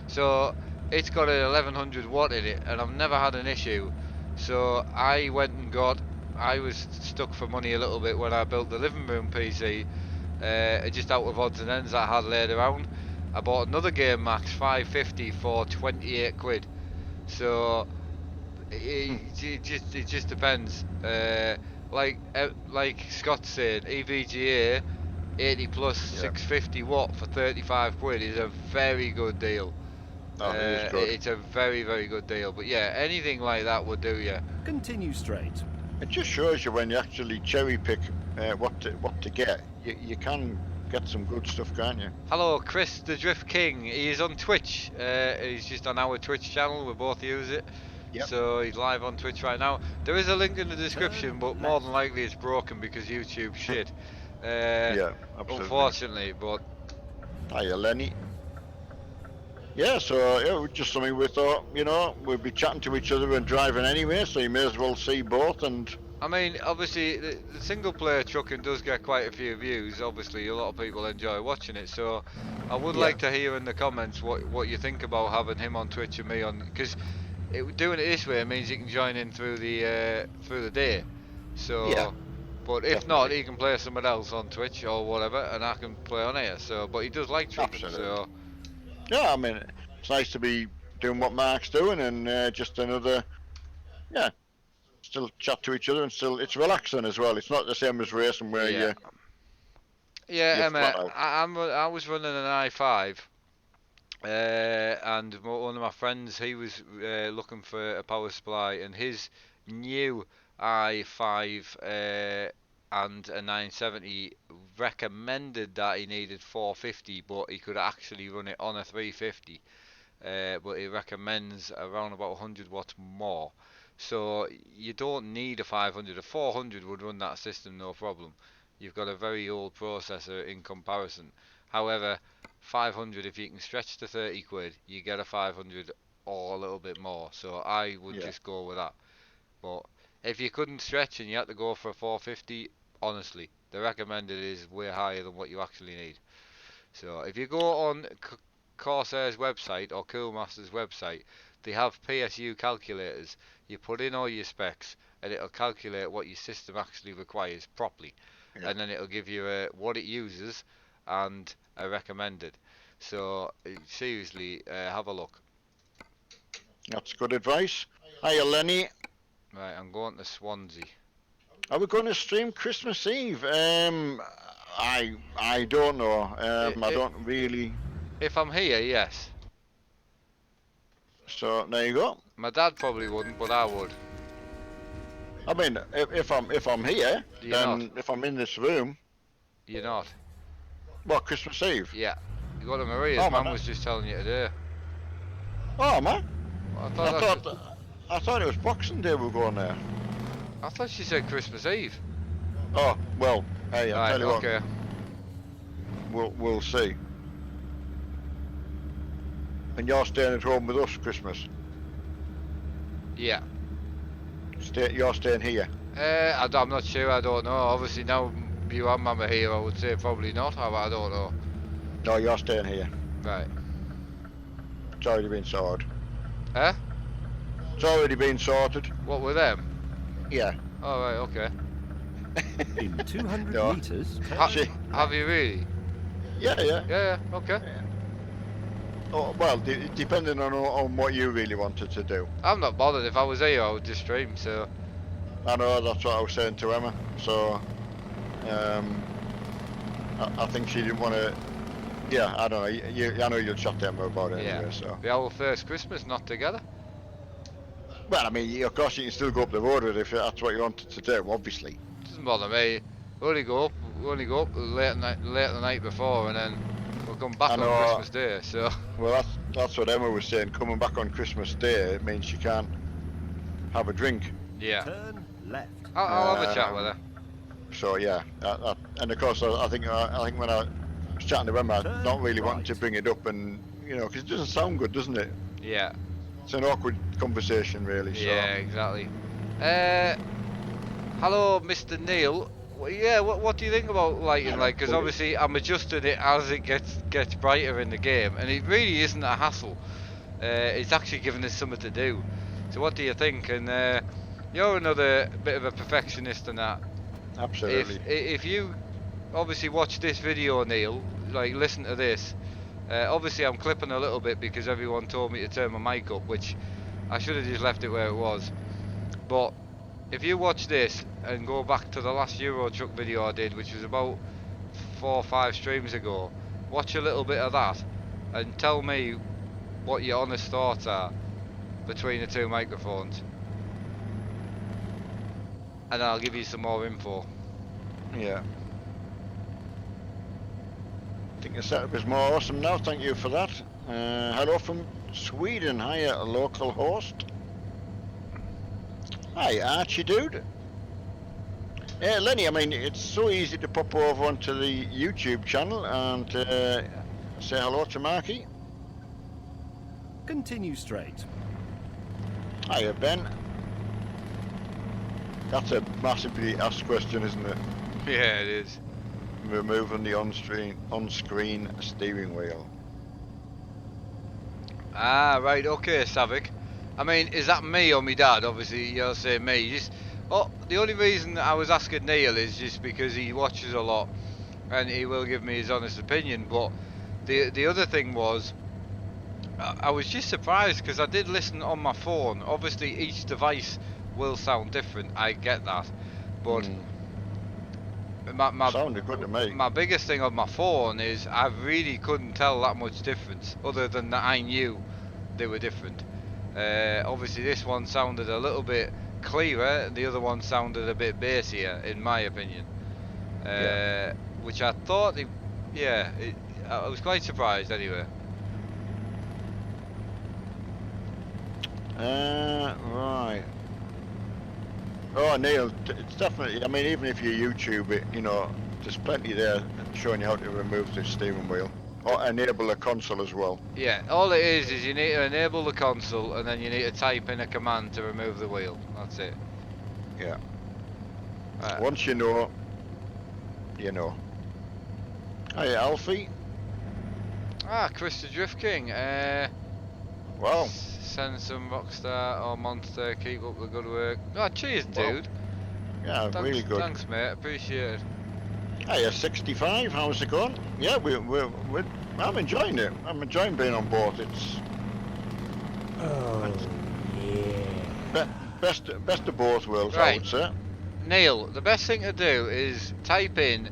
So it's got an 1100 watt in it, and I've never had an issue. So I went and I was stuck for money a little bit when I built the living room PC, just out of odds and ends I had laid around. I bought another Game Max 550 for 28 quid. So it just depends. Like Scott said, EVGA 80 plus 650 watt for 35 quid is a very good deal. It's a very, very good deal. But yeah, anything like that would do you. Continue straight. It just shows you when you actually cherry pick what to get. You can get some good stuff, can't you? Hello, Chris the Drift King. He is on Twitch. He's just on our Twitch channel. We both use it. Yep. So he's live on Twitch right now. There is a link in the description, but more than likely it's broken because YouTube shit. Yeah, absolutely. Unfortunately, but. Hiya, Lenny. Yeah, so it was just something we thought, you know, we'd be chatting to each other and driving anyway, so you may as well see both. And I mean, obviously, the single player trucking does get quite a few views. Obviously, a lot of people enjoy watching it. So I would like to hear in the comments what you think about having him on Twitch and me on, because doing it this way means you can join in through the day. So, But if not, he can play someone else on Twitch or whatever, and I can play on here. So, but he does like trucking. Absolutely. So Yeah, I mean, it's nice to be doing what Mark's doing, and just another, yeah, still chat to each other, and still it's relaxing as well. It's not the same as racing where yeah, you're Emma, flat out. I was running an i5. And one of my friends, he was looking for a power supply, and his new i5 and a 970 recommended that he needed 450, but he could actually run it on a 350. But he recommends around about 100 watts more. So you don't need a 500. A 400 would run that system no problem. You've got a very old processor in comparison. However, 500, if you can stretch to 30 quid, you get a 500 or a little bit more. So I would just go with that. But if you couldn't stretch and you had to go for a 450, honestly, the recommended is way higher than what you actually need. So if you go on Corsair's website or Coolmaster's website, they have PSU calculators. You put in all your specs and it'll calculate what your system actually requires properly. And then it'll give you what it uses and a recommended. So seriously, have a look. That's good advice. Hiya, Lenny. Right, I'm going to Swansea. Are we going to stream Christmas Eve? I don't know. I don't really. If I'm here, yes. So there you go. My dad probably wouldn't, but I would. I mean, if I'm here, You're then not. if I'm in this room. You're not. What, Christmas Eve? Yeah. You go to Maria's. Oh, Mum was just telling you today. Oh man. I thought it was Boxing Day we were going there. I thought she said Christmas Eve. Oh well, hey, I'll tell you okay. what. We'll see. And you're staying at home with us Christmas. Yeah. You're staying here. I'm not sure. I don't know. Obviously now you and Mum are here. I would say probably not. I don't know. No, you're staying here. Right. It's already been sorted. Huh? It's already been sorted. What with them? Yeah. Oh right. Okay. In 200 No. meters. Have you really? Yeah. Yeah. Okay. Oh, well, depending on what you really wanted to do. I'm not bothered. If I was here, I would just stream. So. I know, that's what I was saying to Emma. So, I think she didn't want to. Yeah, I don't know. I know you'll chat to Emma about it anyway. So. Be our first Christmas not together. Well, I mean, of course you can still go up the road with it if that's what you wanted to do. Obviously. Doesn't bother me. We only go up late the night before, and then we'll come back on Christmas Day. So. Well, that's what Emma was saying. Coming back on Christmas Day, it means she can't have a drink. Yeah. Turn left. I'll have a chat with her. So yeah, and of course I think when I was chatting to Emma, I not really wanting to bring it up, and because it doesn't sound good, doesn't it? Yeah. It's an awkward conversation, really. So. Yeah, exactly. Hello, Mr. Neil. What do you think about lighting? Because obviously I'm adjusting it as it gets brighter in the game, and it really isn't a hassle. It's actually giving us something to do. So what do you think? And you're another bit of a perfectionist in that. Absolutely. If you obviously watch this video, Neil, listen to this. Obviously I'm clipping a little bit because everyone told me to turn my mic up, which I should have just left it where it was. But if you watch this and go back to the last Euro Truck video I did, which was about 4 or 5 streams ago, watch a little bit of that and tell me what your honest thoughts are between the two microphones, and I'll give you some more info. Yeah. I think the setup is more awesome now. Thank you for that. Hello from Sweden. Hiya, a local host. Hi, Archie dude. Yeah, Lenny, I mean, it's so easy to pop over onto the YouTube channel and say hello to Marky. Continue straight. Hiya, Ben. That's a massively asked question, isn't it? Yeah, it is. Removing the on-screen steering wheel. Ah, right, okay, Savik. I mean, is that me or me dad? Obviously, you're saying me. Oh, the only reason I was asking Neil is just because he watches a lot, and he will give me his honest opinion. But the other thing was, I was just surprised because I did listen on my phone. Obviously, each device will sound different. I get that, but sounded good to me. my biggest thing on my phone is I really couldn't tell that much difference, other than that I knew they were different. Obviously, this one sounded a little bit clearer, and the other one sounded a bit bassier, in my opinion. Which I thought, I was quite surprised anyway. Right. Oh, Neil, it's definitely. I mean, even if you YouTube it, you know, there's plenty there showing you how to remove the steering wheel or enable a console as well. Yeah, all it is you need to enable the console, and then you need to type in a command to remove the wheel. That's it. Yeah. Right. Once you know, you know. Hey, Alfie. Ah, Chris the Drift King. Wow. Send some Rockstar or Monster. Keep up the good work. Oh, cheers, dude. Yeah, Thanks, really good. Thanks, mate. Appreciate it. Hey, 65. How's it going? Yeah, I'm enjoying it. I'm enjoying being on board. It's best of both worlds, I would say. Neil, the best thing to do is type in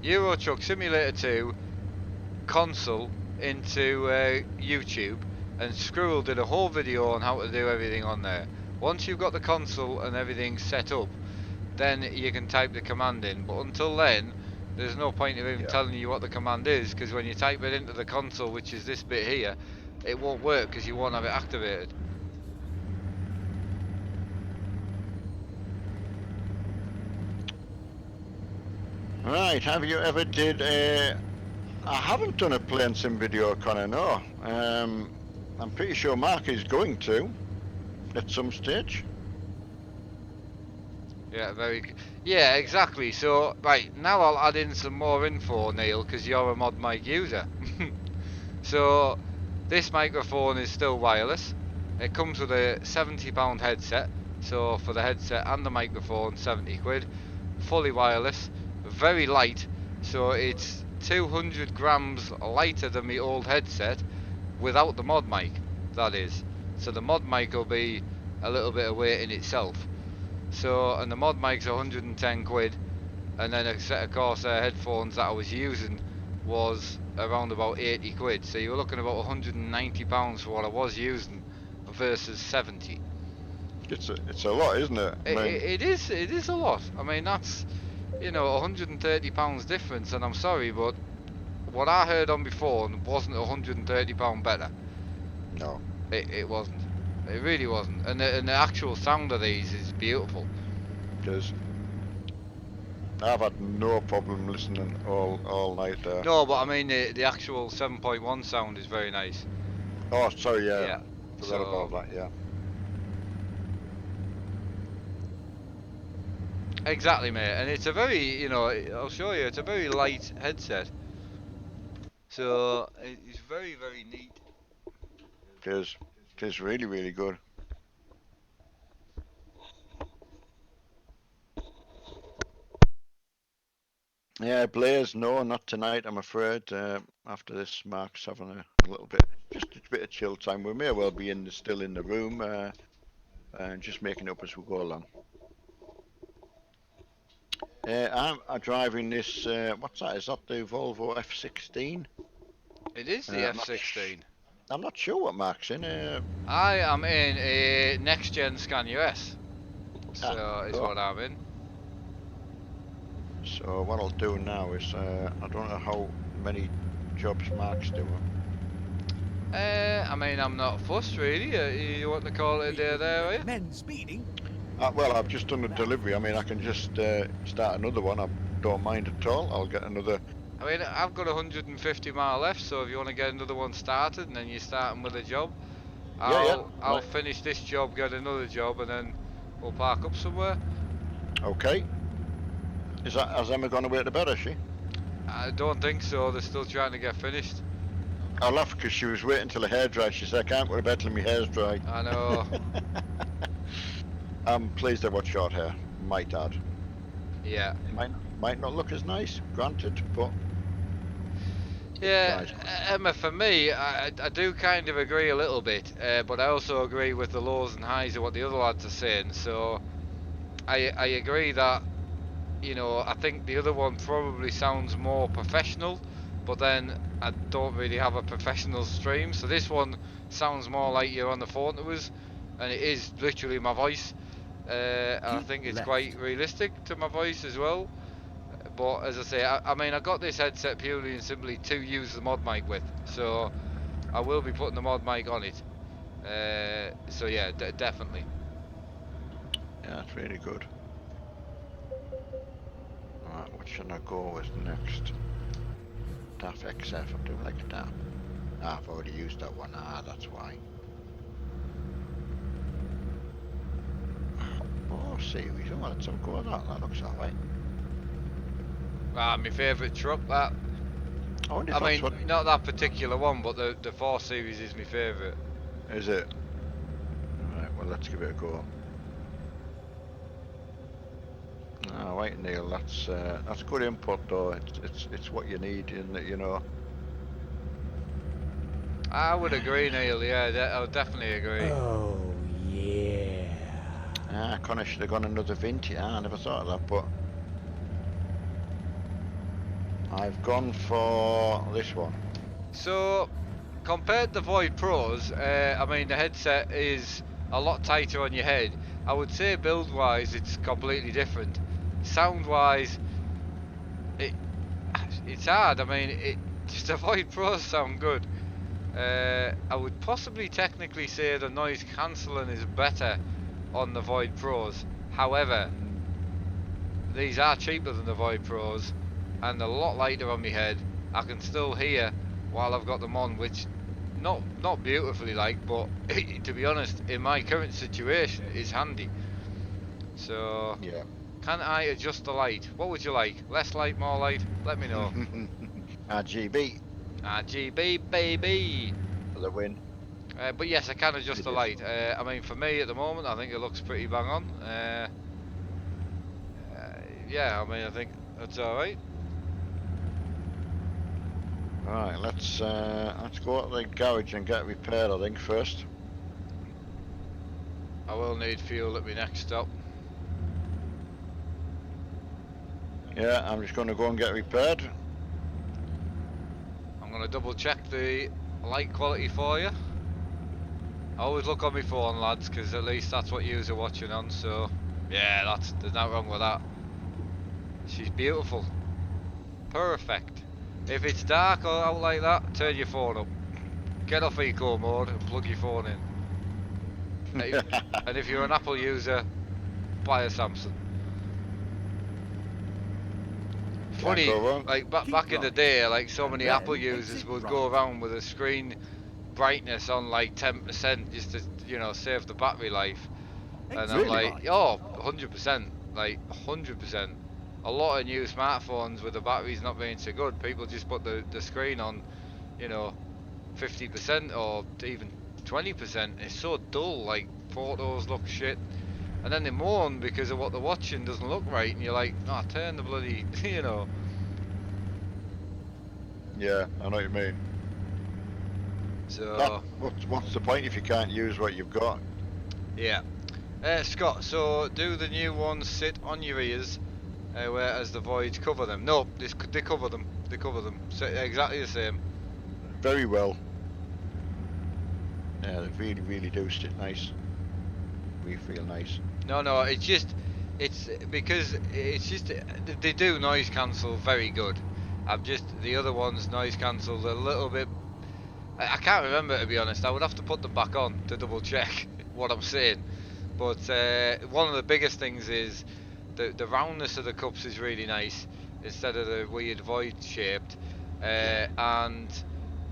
Euro Truck Simulator 2 console into YouTube, and Squirrel did a whole video on how to do everything on there. Once you've got the console and everything set up, then you can type the command in. But until then, there's no point of even telling you what the command is, because when you type it into the console, which is this bit here, it won't work because you won't have it activated. Right, have you ever did I haven't done a plane sim video, Connor, no. I'm pretty sure Mark is going to at some stage. Yeah, yeah, exactly. So, right, now I'll add in some more info, Neil, because you're a mod mic user. So, this microphone is still wireless. It comes with a £70 headset. So, for the headset and the microphone, 70 quid. Fully wireless, very light. So, it's 200 grams lighter than the old headset without the mod mic, that is. So, the mod mic will be a little bit of weight in itself. So, and the mod mic's 110 quid, and then a set of Corsair headphones that I was using was around about 80 quid. So you were looking about 190 pounds for what I was using versus 70. It's a lot, isn't it? It is a lot. I mean, that's, you know, 130 pounds difference, and I'm sorry, but what I heard on my phone wasn't 130 pound better. No, it wasn't. It really wasn't. And the actual sound of these is beautiful. Because I've had no problem listening all night there. No, but I mean the actual 7.1 sound is very nice. Oh, sorry, yeah. Yeah. Forgot about that, yeah. Exactly, mate. And it's a very, you know, I'll show you, it's a very light headset. So, it's very, very neat. It is really, really good. Yeah, Blaze, no, not tonight, I'm afraid. After this, Mark's having a little bit, just a bit of chill time. We may well be still in the room, and just making up as we go along. I'm driving this, what's that? Is that the Volvo F16? It is the F16. I'm not sure what Mark's in. I am in a next-gen Scan US. So, is what I'm in. So what I'll do now is, I don't know how many jobs Mark's doing. I mean, I'm not fussed really. You want to call it a day there, are you? Men speeding. Well, I've just done a delivery. I mean, I can just start another one. I don't mind at all. I'll get another. I mean, I've got 150 mile left, so if you want to get another one started and then you're starting with a job, I'll finish this job, get another job, and then we'll park up somewhere. Okay. Has Emma gone away to bed, has she? I don't think so. They're still trying to get finished. I laughed because she was waiting till her hair dries. She said, I can't go to bed till my hair's dry. I know. I'm pleased I've got short hair. might add. Yeah. Might not look as nice, granted, but yeah, Emma, for me, I do kind of agree a little bit, but I also agree with the lows and highs of what the other lads are saying. So I agree that, you know, I think the other one probably sounds more professional, but then I don't really have a professional stream, so this one sounds more like you're on the phone to us, and it is literally my voice, and I think it's quite realistic to my voice as well. But as I say, I mean, I got this headset purely and simply to use the mod mic with, so I will be putting the mod mic on it. So yeah, definitely. Yeah, it's really good. Right, what should I go with next? DAF XF, I do like DAF. Ah, I've already used that one. Ah, that's why. Oh, series. Oh, let's have a go at that. That looks alright. Ah, my favourite truck, that. I mean, not that particular one, but the 4 Series is my favourite. Is it? Right, well, let's give it a go. Alright, Neil, that's good input though. It's what you need, in that, you know. I would agree, Neil. Yeah, I would definitely agree. Oh, yeah. Connor should have gone another Vinty. I never thought of that, but I've gone for this one. So, compared to Void Pros, I mean, the headset is a lot tighter on your head. I would say build-wise, it's completely different. Sound-wise, it's hard. I mean, just the Void Pros sound good. I would possibly technically say the noise cancelling is better on the Void Pros. However, these are cheaper than the Void Pros and a lot lighter on my head. I can still hear while I've got them on, which not beautifully like, but to be honest, in my current situation, is handy. So Yeah. can I adjust the light? What would you like? Less light, more light? Let me know. RGB. RGB baby. For the win. But yes, I can adjust the light. I mean, for me at the moment, I think it looks pretty bang on. Yeah, I mean, I think that's all right. Right, let's go to the garage and get repaired, I think, first. I will need fuel at my next stop. Yeah, I'm just going to go and get repaired. I'm going to double check the light quality for you. I always look on my phone, lads, because at least that's what you are watching on. So yeah, there's nothing wrong with that. She's beautiful, perfect. If it's dark or out like that, turn your phone up. Get off eco mode and plug your phone in. And if you're an Apple user, buy a Samsung. Funny, like back in the day, like so many Apple users would go around with a screen brightness on like 10% just to, you know, save the battery life. And I'm like, oh, 100%, like 100%. A lot of new smartphones with the batteries not being so good, people just put the screen on, you know, 50% or even 20%. It's so dull, like photos look shit. And then they moan because of what they're watching doesn't look right, and you're like, oh, turn the bloody, you know. Yeah, I know what you mean. So what's the point if you can't use what you've got? Yeah. Scott, so do the new ones sit on your ears, whereas the voids cover them? No, they cover them. They cover them. So exactly the same. Very well. Yeah, they really, really do sit nice. We feel nice. No, it's because they do noise cancel very good. The other ones noise cancelled a little bit. I can't remember, to be honest. I would have to put them back on to double check what I'm saying. But one of the biggest things is the roundness of the cups is really nice instead of the weird void shaped. And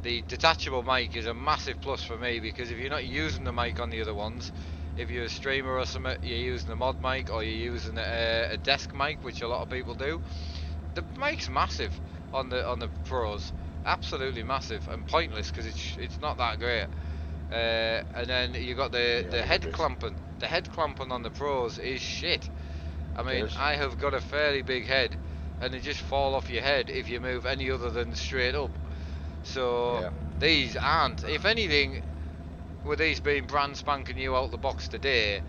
the detachable mic is a massive plus for me, because if you're not using the mic on the other ones, if you're a streamer or something, you're using a mod mic or you're using a desk mic, which a lot of people do, the mic's massive on the pros, absolutely massive, and pointless because it's not that great. And then you got the head clamping. The head clamping on the pros is shit. I mean, I have got a fairly big head, and they just fall off your head if you move any other than straight up. So these aren't. If anything, with these being brand spanking new out the box today,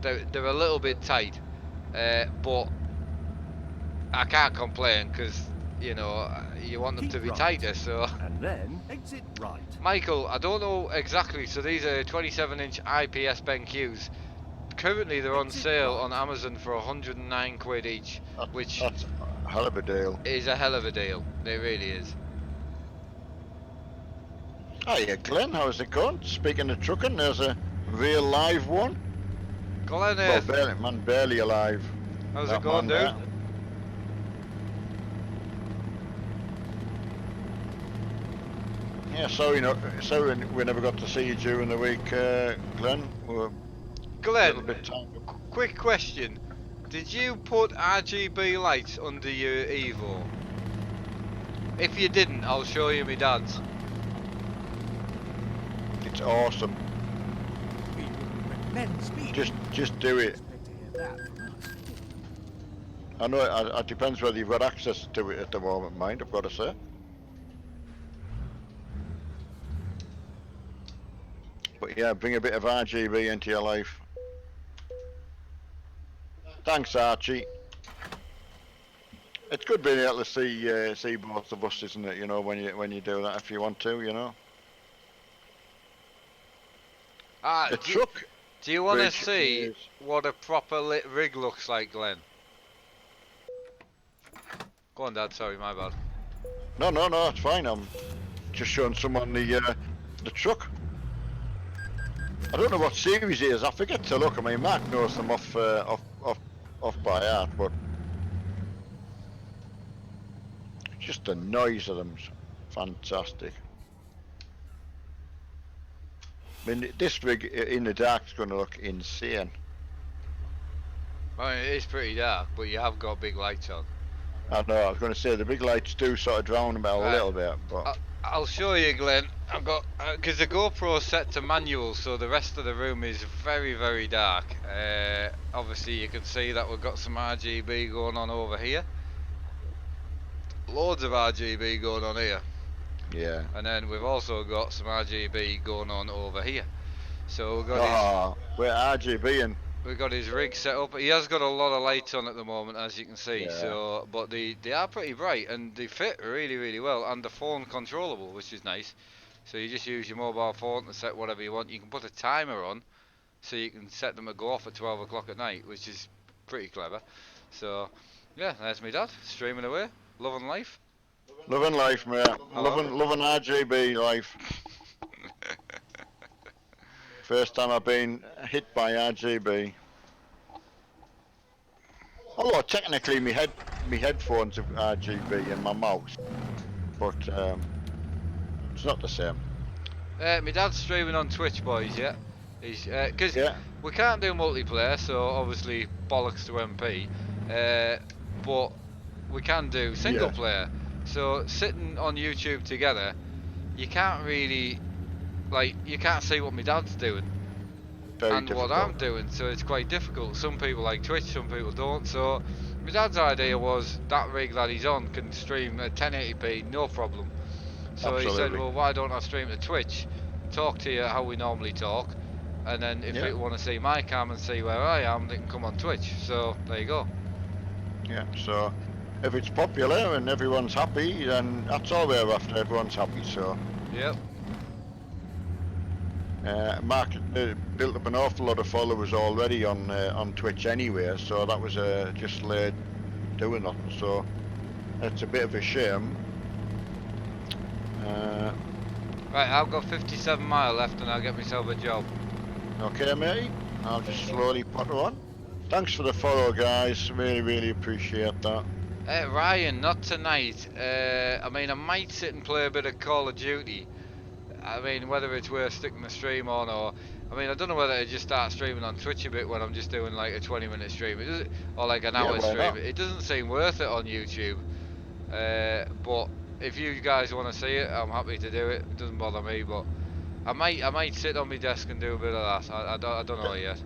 they're a little bit tight, but I can't complain because you know you want them Keep to be right. tighter. So And then exit right. Michael, I don't know exactly. So these are 27-inch IPS BenQs. Currently, they're on sale on Amazon for 109 quid each, which that's a hell of a deal. is a hell of a deal. It really is. Hiya, Glenn. How's it going? Speaking of trucking, there's a real live one. Glenn, well, barely alive. How's it going, dude? Yeah, sorry we never got to see you during the week, Glenn. Glenn, quick question. Did you put RGB lights under your Evo? If you didn't, I'll show you my dad's. It's awesome. Just do it. I know it depends whether you've got access to it at the moment, mind, I've got to say. But yeah, bring a bit of RGB into your life. Thanks, Archie. It's good being able to see both of us, isn't it? You know, when you do that, if you want to, you know. The truck. Do you want to see what a proper lit rig looks like, Glenn? Go on, Dad. Sorry, my bad. No, it's fine. I'm just showing someone the truck. I don't know what series it is. I forget to look. I mean, Mark knows them off by heart, but just the noise of them's fantastic. I mean, this rig in the dark is going to look insane. I mean, it is pretty dark, but you have got big lights on. I know. I was going to say the big lights do sort of drown them out a little bit, but I'll show you, Glenn. I've got because the GoPro is set to manual, so the rest of the room is very, very dark. Obviously, you can see that we've got some RGB going on over here. Loads of RGB going on here. Yeah. And then we've also got some RGB going on over here. So we've got we're RGB and we've got his rig set up. He has got a lot of lights on at the moment, as you can see. Yeah. So, but they are pretty bright and they fit really, really well. And the phone controllable, which is nice. So you just use your mobile phone to set whatever you want. You can put a timer on, so you can set them to go off at 12 o'clock at night, which is pretty clever. So, yeah, there's me dad streaming away, loving life. Loving life, mate. Loving RGB life. First time I've been hit by RGB. Although technically my headphones have RGB and my mouse, but it's not the same. My dad's streaming on Twitch, boys. Yeah, he's because we can't do multiplayer, so obviously bollocks to MP. But we can do single player. So sitting on YouTube together, you can't really, you can't see what my dad's doing and what I'm doing, so it's quite difficult. Some people like Twitch, some people don't. So my dad's idea was that rig that he's on can stream at 1080p, no problem. So he said, well, why don't I stream to Twitch, talk to you how we normally talk, and then if people want to see my cam and see where I am, they can come on Twitch. So there you go. Yeah, so if it's popular and everyone's happy, then that's all we're after. Everyone's happy, so. Yep. Mark built up an awful lot of followers already on Twitch anyway, so that was just laid doing nothing. So it's a bit of a shame. Right, I've got 57 mile left, and I'll get myself a job. Okay, mate. I'll just slowly potter on. Thanks for the follow, guys. Really appreciate that. Ryan, not tonight. I mean, I might sit and play a bit of Call of Duty. I mean, whether it's worth sticking the stream on, or I mean, I don't know whether to just start streaming on Twitch a bit when I'm just doing like a 20-minute stream, or like an hour stream. It doesn't seem worth it on YouTube. But if you guys want to see it, I'm happy to do it. It doesn't bother me. But I might sit on my desk and do a bit of that. I don't know yet.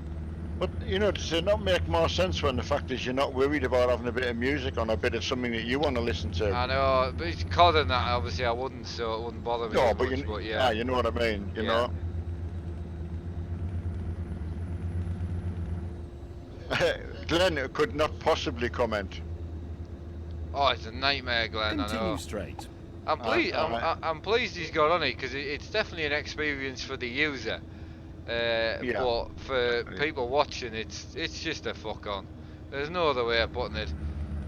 But you know, does it not make more sense when the fact is you're not worried about having a bit of music on, a bit of something that you want to listen to? I know, but it's cod and that obviously I wouldn't, so it wouldn't bother me No, as but much. But yeah, you know what I mean. You Yeah. know. Glenn could not possibly comment. Oh, it's a nightmare, Glenn. I know. Continue straight. I'm pleased. I- I'm pleased he's got on it because it's definitely an experience for the user. Yeah. But for people watching, it's just a fuck on. There's no other way of putting it.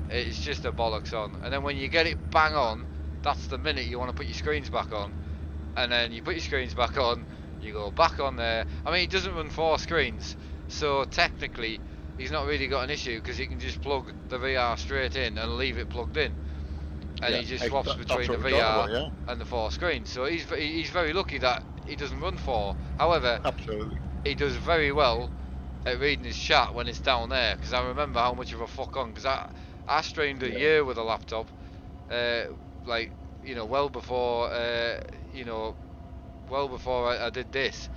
It's just a bollocks on. And then when you get it bang on, that's the minute you want to put your screens back on. And then you put your screens back on, you go back on there. I mean, it doesn't run 4 screens, so technically he's not really got an issue because he can just plug the VR straight in and leave it plugged in. And he just swaps between the VR and the 4 screens. So he's very lucky that he doesn't run 4. However, Absolutely. he does very well at reading his chat when it's down there. Because I remember how much of a fuck on. Because I streamed a year with a laptop, like well before I did this.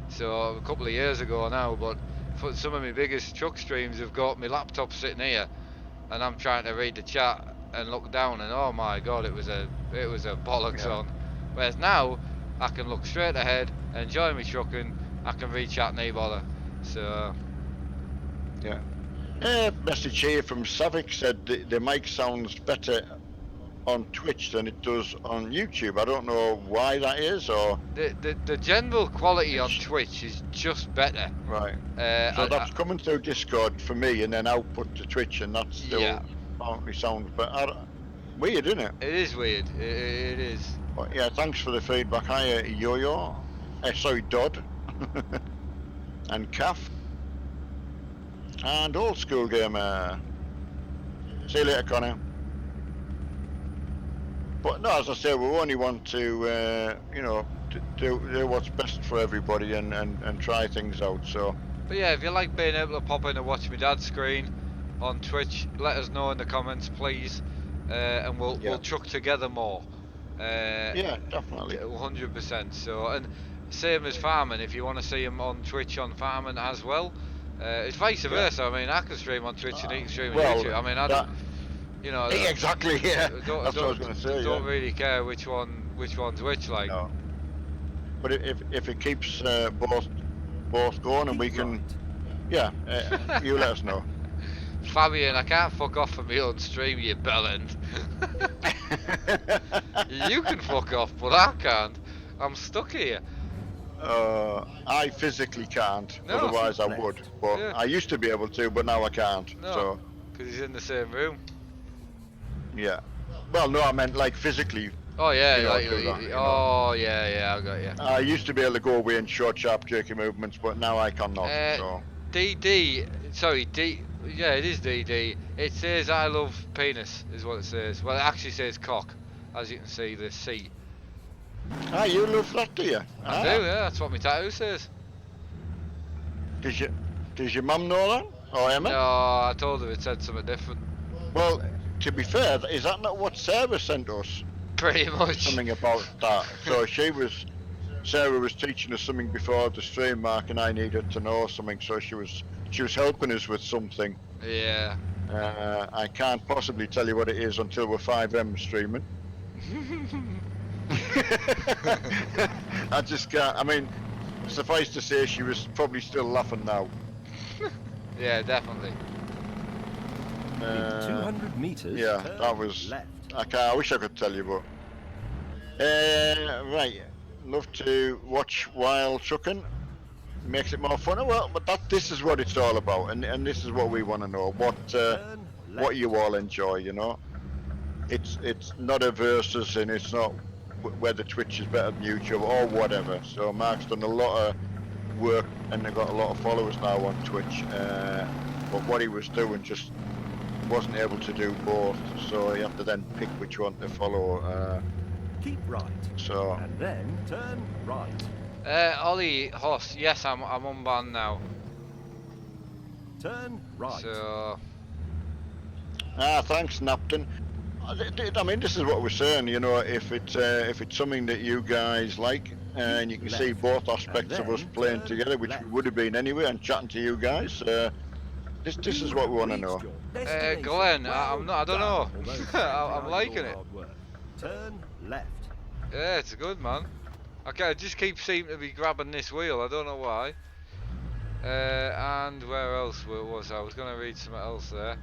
So a couple of years ago now. But for some of my biggest truck streams have got my laptop sitting here, and I'm trying to read the chat and look down, and oh my god, it was a bollocks on. Whereas now I can look straight ahead, enjoy my trucking, I can read chat no bother. So yeah. Message here from Savic said the mic sounds better on Twitch than it does on YouTube. I don't know why that is, or the general quality on Twitch is just better. Right. So that's coming through Discord for me, and then output to Twitch, and that's still apparently sounds. But weird, isn't it? It is weird. It is. But yeah, thanks for the feedback. Hi, Yo-Yo. Sorry, Dodd. And Calf. And Old School Gamer. See you later, Connor. But no, as I say, we only want to, do what's best for everybody and try things out. So. But yeah, if you like being able to pop in and watch my dad's screen on Twitch, let us know in the comments, please, and we'll chuck together more. Yeah, definitely. 100%. So, and same as farming. If you want to see him on Twitch on farming as well, it's vice versa. I mean, I can stream on Twitch and he can stream on YouTube. I mean, I don't. Exactly. Yeah. That's what I was going to say. Don't really care which one's which. Like. No. But if it keeps both going, and we can, you let us know. Fabian, I can't fuck off from my own stream, you bellend. You can fuck off, but I can't. I'm stuck here. I physically can't. No. Otherwise, I would. But I used to be able to, but now I can't. No, so. Because he's in the same room. Yeah. Well, no, I meant like physically. Oh yeah, yeah, I got you. I used to be able to go away in short, sharp, jerky movements, but now I cannot. So. DD, sorry, yeah, it is DD. It says I love penis, is what it says. Well, it actually says cock, as you can see the C. Ah, you love that, do you? I do, yeah. That's what my tattoo says. Does your mum know that, or Emma? No, I told her it said something different. Well, to be fair, is that not what Sarah sent us? Pretty much. Something about that. So Sarah was teaching us something before the stream, Mark, and I needed to know something, so she was helping us with something. Yeah. I can't possibly tell you what it is until we're 5M streaming. I just can't. I mean, suffice to say, she was probably still laughing now. Yeah, definitely. 200 meters. Yeah, that was. Left. I wish I could tell you, but. Right. Love to watch while trucking. Makes it more fun. Well, but this is what it's all about, and this is what we want to know. What you all enjoy, you know. It's not a versus, and it's not whether Twitch is better than YouTube or whatever. So Mark's done a lot of work, and they've got a lot of followers now on Twitch. But what he was doing just wasn't able to do both, so you have to then pick which one to follow. Keep right. So. And then turn right. Ollie Hoss, yes, I'm on ban now. Turn right. So. Thanks, Napton. I mean, this is what we're saying. You know, if it's something that you guys like, and you can see both aspects of us playing together, which we would have been anyway, and chatting to you guys. This is what we want to know. Glenn, I'm not. I don't know. I'm liking it. Turn left. Yeah, it's good, man. Okay, I just keep seeming to be grabbing this wheel. I don't know why. And where else was I? I was gonna read something else there.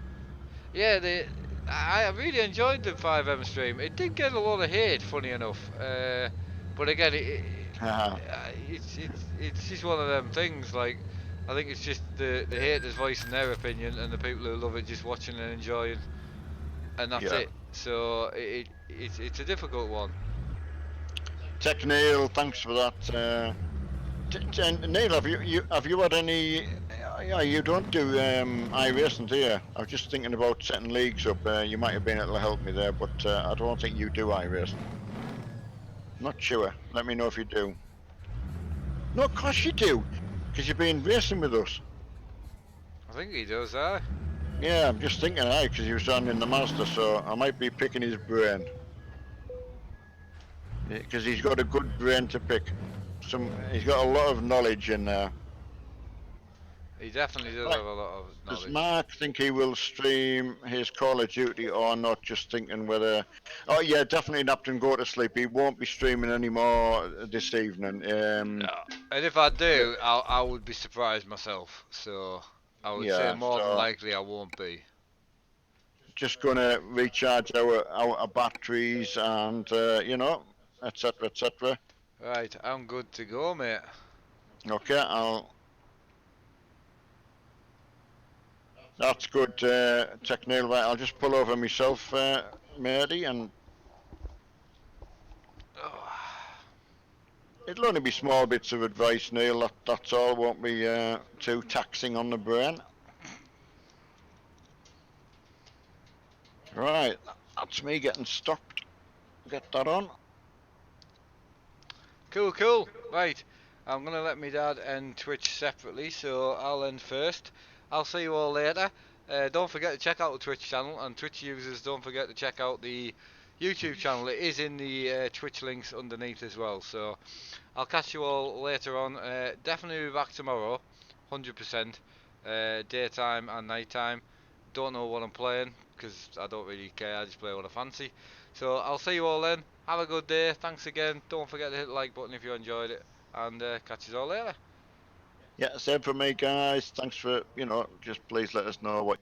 Yeah, I really enjoyed the 5M stream. It did get a lot of hate, funny enough. But again, it's just one of them things. Like, I think it's just the haters voicing their opinion, and the people who love it just watching and enjoying, and that's it. So it's a difficult one. Tech Neil, thanks for that. Neil, have you had any? Yeah, you don't do iRacing, do you? I was just thinking about setting leagues up. You might have been able to help me there, but I don't think you do iRacing. Not sure. Let me know if you do. No, of course you do, because you've been racing with us. I think he does, Yeah, I'm just thinking, because he was on in the Master, so I might be picking his brain. Because he's got a good brain to pick. He's got a lot of knowledge in there. He definitely does have a lot of knowledge. Does Mark think he will stream his Call of Duty or not? Just thinking whether... Oh yeah, definitely napped and go to sleep. He won't be streaming anymore this evening. No. And if I do, I would be surprised myself. So I would say more than likely I won't be. Just gonna recharge our batteries and you know, etc., etc. Right, I'm good to go, mate. Okay, That's good, Technical. Right, I'll just pull over myself, matey, and it'll only be small bits of advice, Neil. That's all. Won't be too taxing on the brain. Right, that's me getting stopped. Get that on. Cool. Right, I'm gonna let my dad end Twitch separately, so I'll end first. I'll see you all later. Don't forget to check out the Twitch channel, and Twitch users, don't forget to check out the YouTube channel. It is in the Twitch links underneath as well. So I'll catch you all later on. Definitely be back tomorrow, 100%. Daytime and nighttime. Don't know what I'm playing because I don't really care. I just play what I fancy. So I'll see you all then. Have a good day. Thanks again. Don't forget to hit the like button if you enjoyed it, and catch you all later. Yeah, same for me, guys. Thanks for, just please let us know what